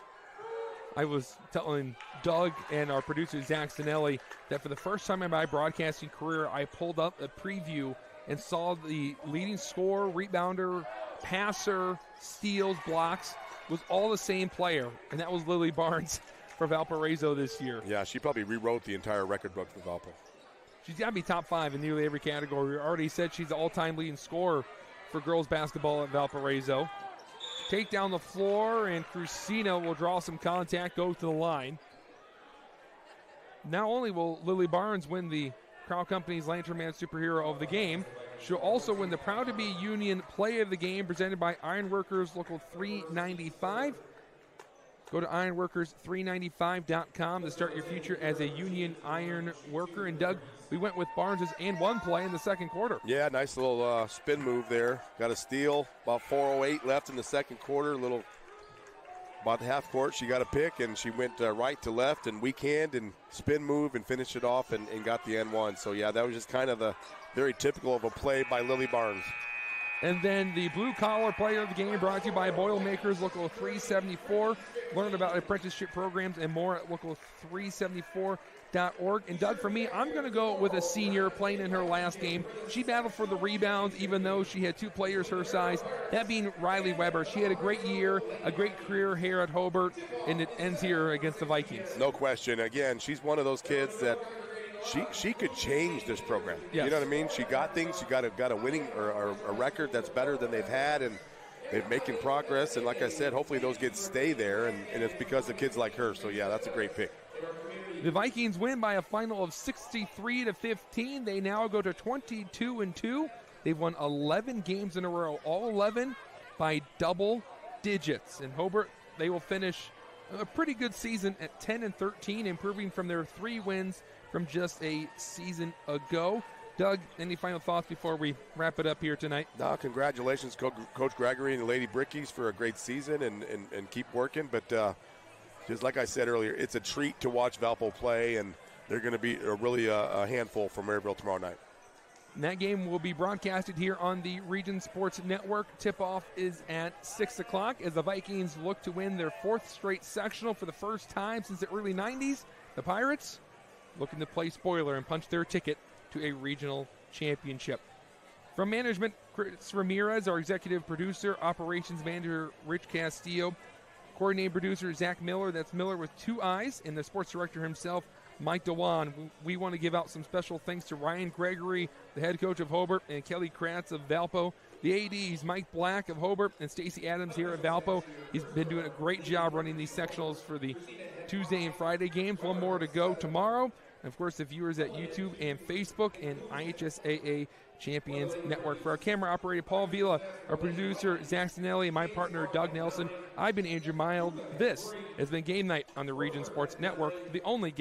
I was telling Doug and our producer, Zach Stanelli, that for the first time in my broadcasting career, I pulled up a preview and saw the leading scorer, rebounder, passer, steals, blocks was all the same player, and that was Lily Barnes for Valparaiso this year. Yeah, she probably rewrote the entire record book for Valpo. She's got to be top 5 in nearly every category. We already said she's the all-time leading scorer for girls basketball at Valparaiso. Take down the floor, and Crucino will draw some contact, go to the line. Not only will Lily Barnes win the Crown Company's Lantern Man Superhero of the Game, she'll also win the Proud to Be Union Play of the Game presented by Ironworkers Local 395. Go to ironworkers395.com to start your future as a union iron worker. And, Doug, we went with Barnes' and one play in the second quarter. Yeah, nice little spin move there. Got a steal, about 4:08 left in the second quarter. Little about the half court. She got a pick, and she went right to left and weak hand and spin move and finished it off and got the N1. So, yeah, that was just kind of a very typical of a play by Lily Barnes. And then the blue-collar player of the game brought to you by Boilermakers Local 374. Learn about apprenticeship programs and more at local374.org. And, Doug, for me, I'm going to go with a senior playing in her last game. She battled for the rebounds, even though she had 2 players her size, that being Riley Weber. She had a great year, a great career here at Hobart, and it ends here against the Vikings. No question. Again, she's one of those kids that she could change this program. Yes. You know what I mean? She got things. She got a winning or a record that's better than they've had, and they're making progress. And like I said, hopefully those kids stay there, and it's because of kids like her. So, yeah, that's a great pick. The Vikings win by a final of 63-15. They now go to 22-2. They've won 11 games in a row, all 11 by double digits. In Hobart, they will finish a pretty good season at 10-13, improving from their 3 wins from just a season ago. Doug, any final thoughts before we wrap it up here tonight? No, congratulations, Coach Gregory and the Lady Brickies for a great season and keep working. But just like I said earlier, it's a treat to watch Valpo play, and they're going to be really a handful for Maryville tomorrow night. And that game will be broadcasted here on the Region Sports Network. Tip-off is at 6 o'clock as the Vikings look to win their 4th straight sectional for the first time since the early 90s. The Pirates looking to play spoiler and punch their ticket to a regional championship. From management, Chris Ramirez, our executive producer, operations manager, Rich Castillo, coordinating producer, Zach Miller, that's Miller with 2 eyes, and the sports director himself, Mike Dewan. We want to give out some special thanks to Ryan Gregory, the head coach of Hobart, and Kelly Kratz of Valpo. The ADs, Mike Black of Hobart and Stacy Adams here at Valpo. He's been doing a great job running these sectionals for the Tuesday and Friday games. 1 more to go tomorrow. And, of course, the viewers at YouTube and Facebook and IHSAA Champions Network. For our camera operator, Paul Vila, our producer, Zach Stanelli, and my partner, Doug Nelson, I've been Andrew Mild. This has been Game Night on the Region Sports Network, the only game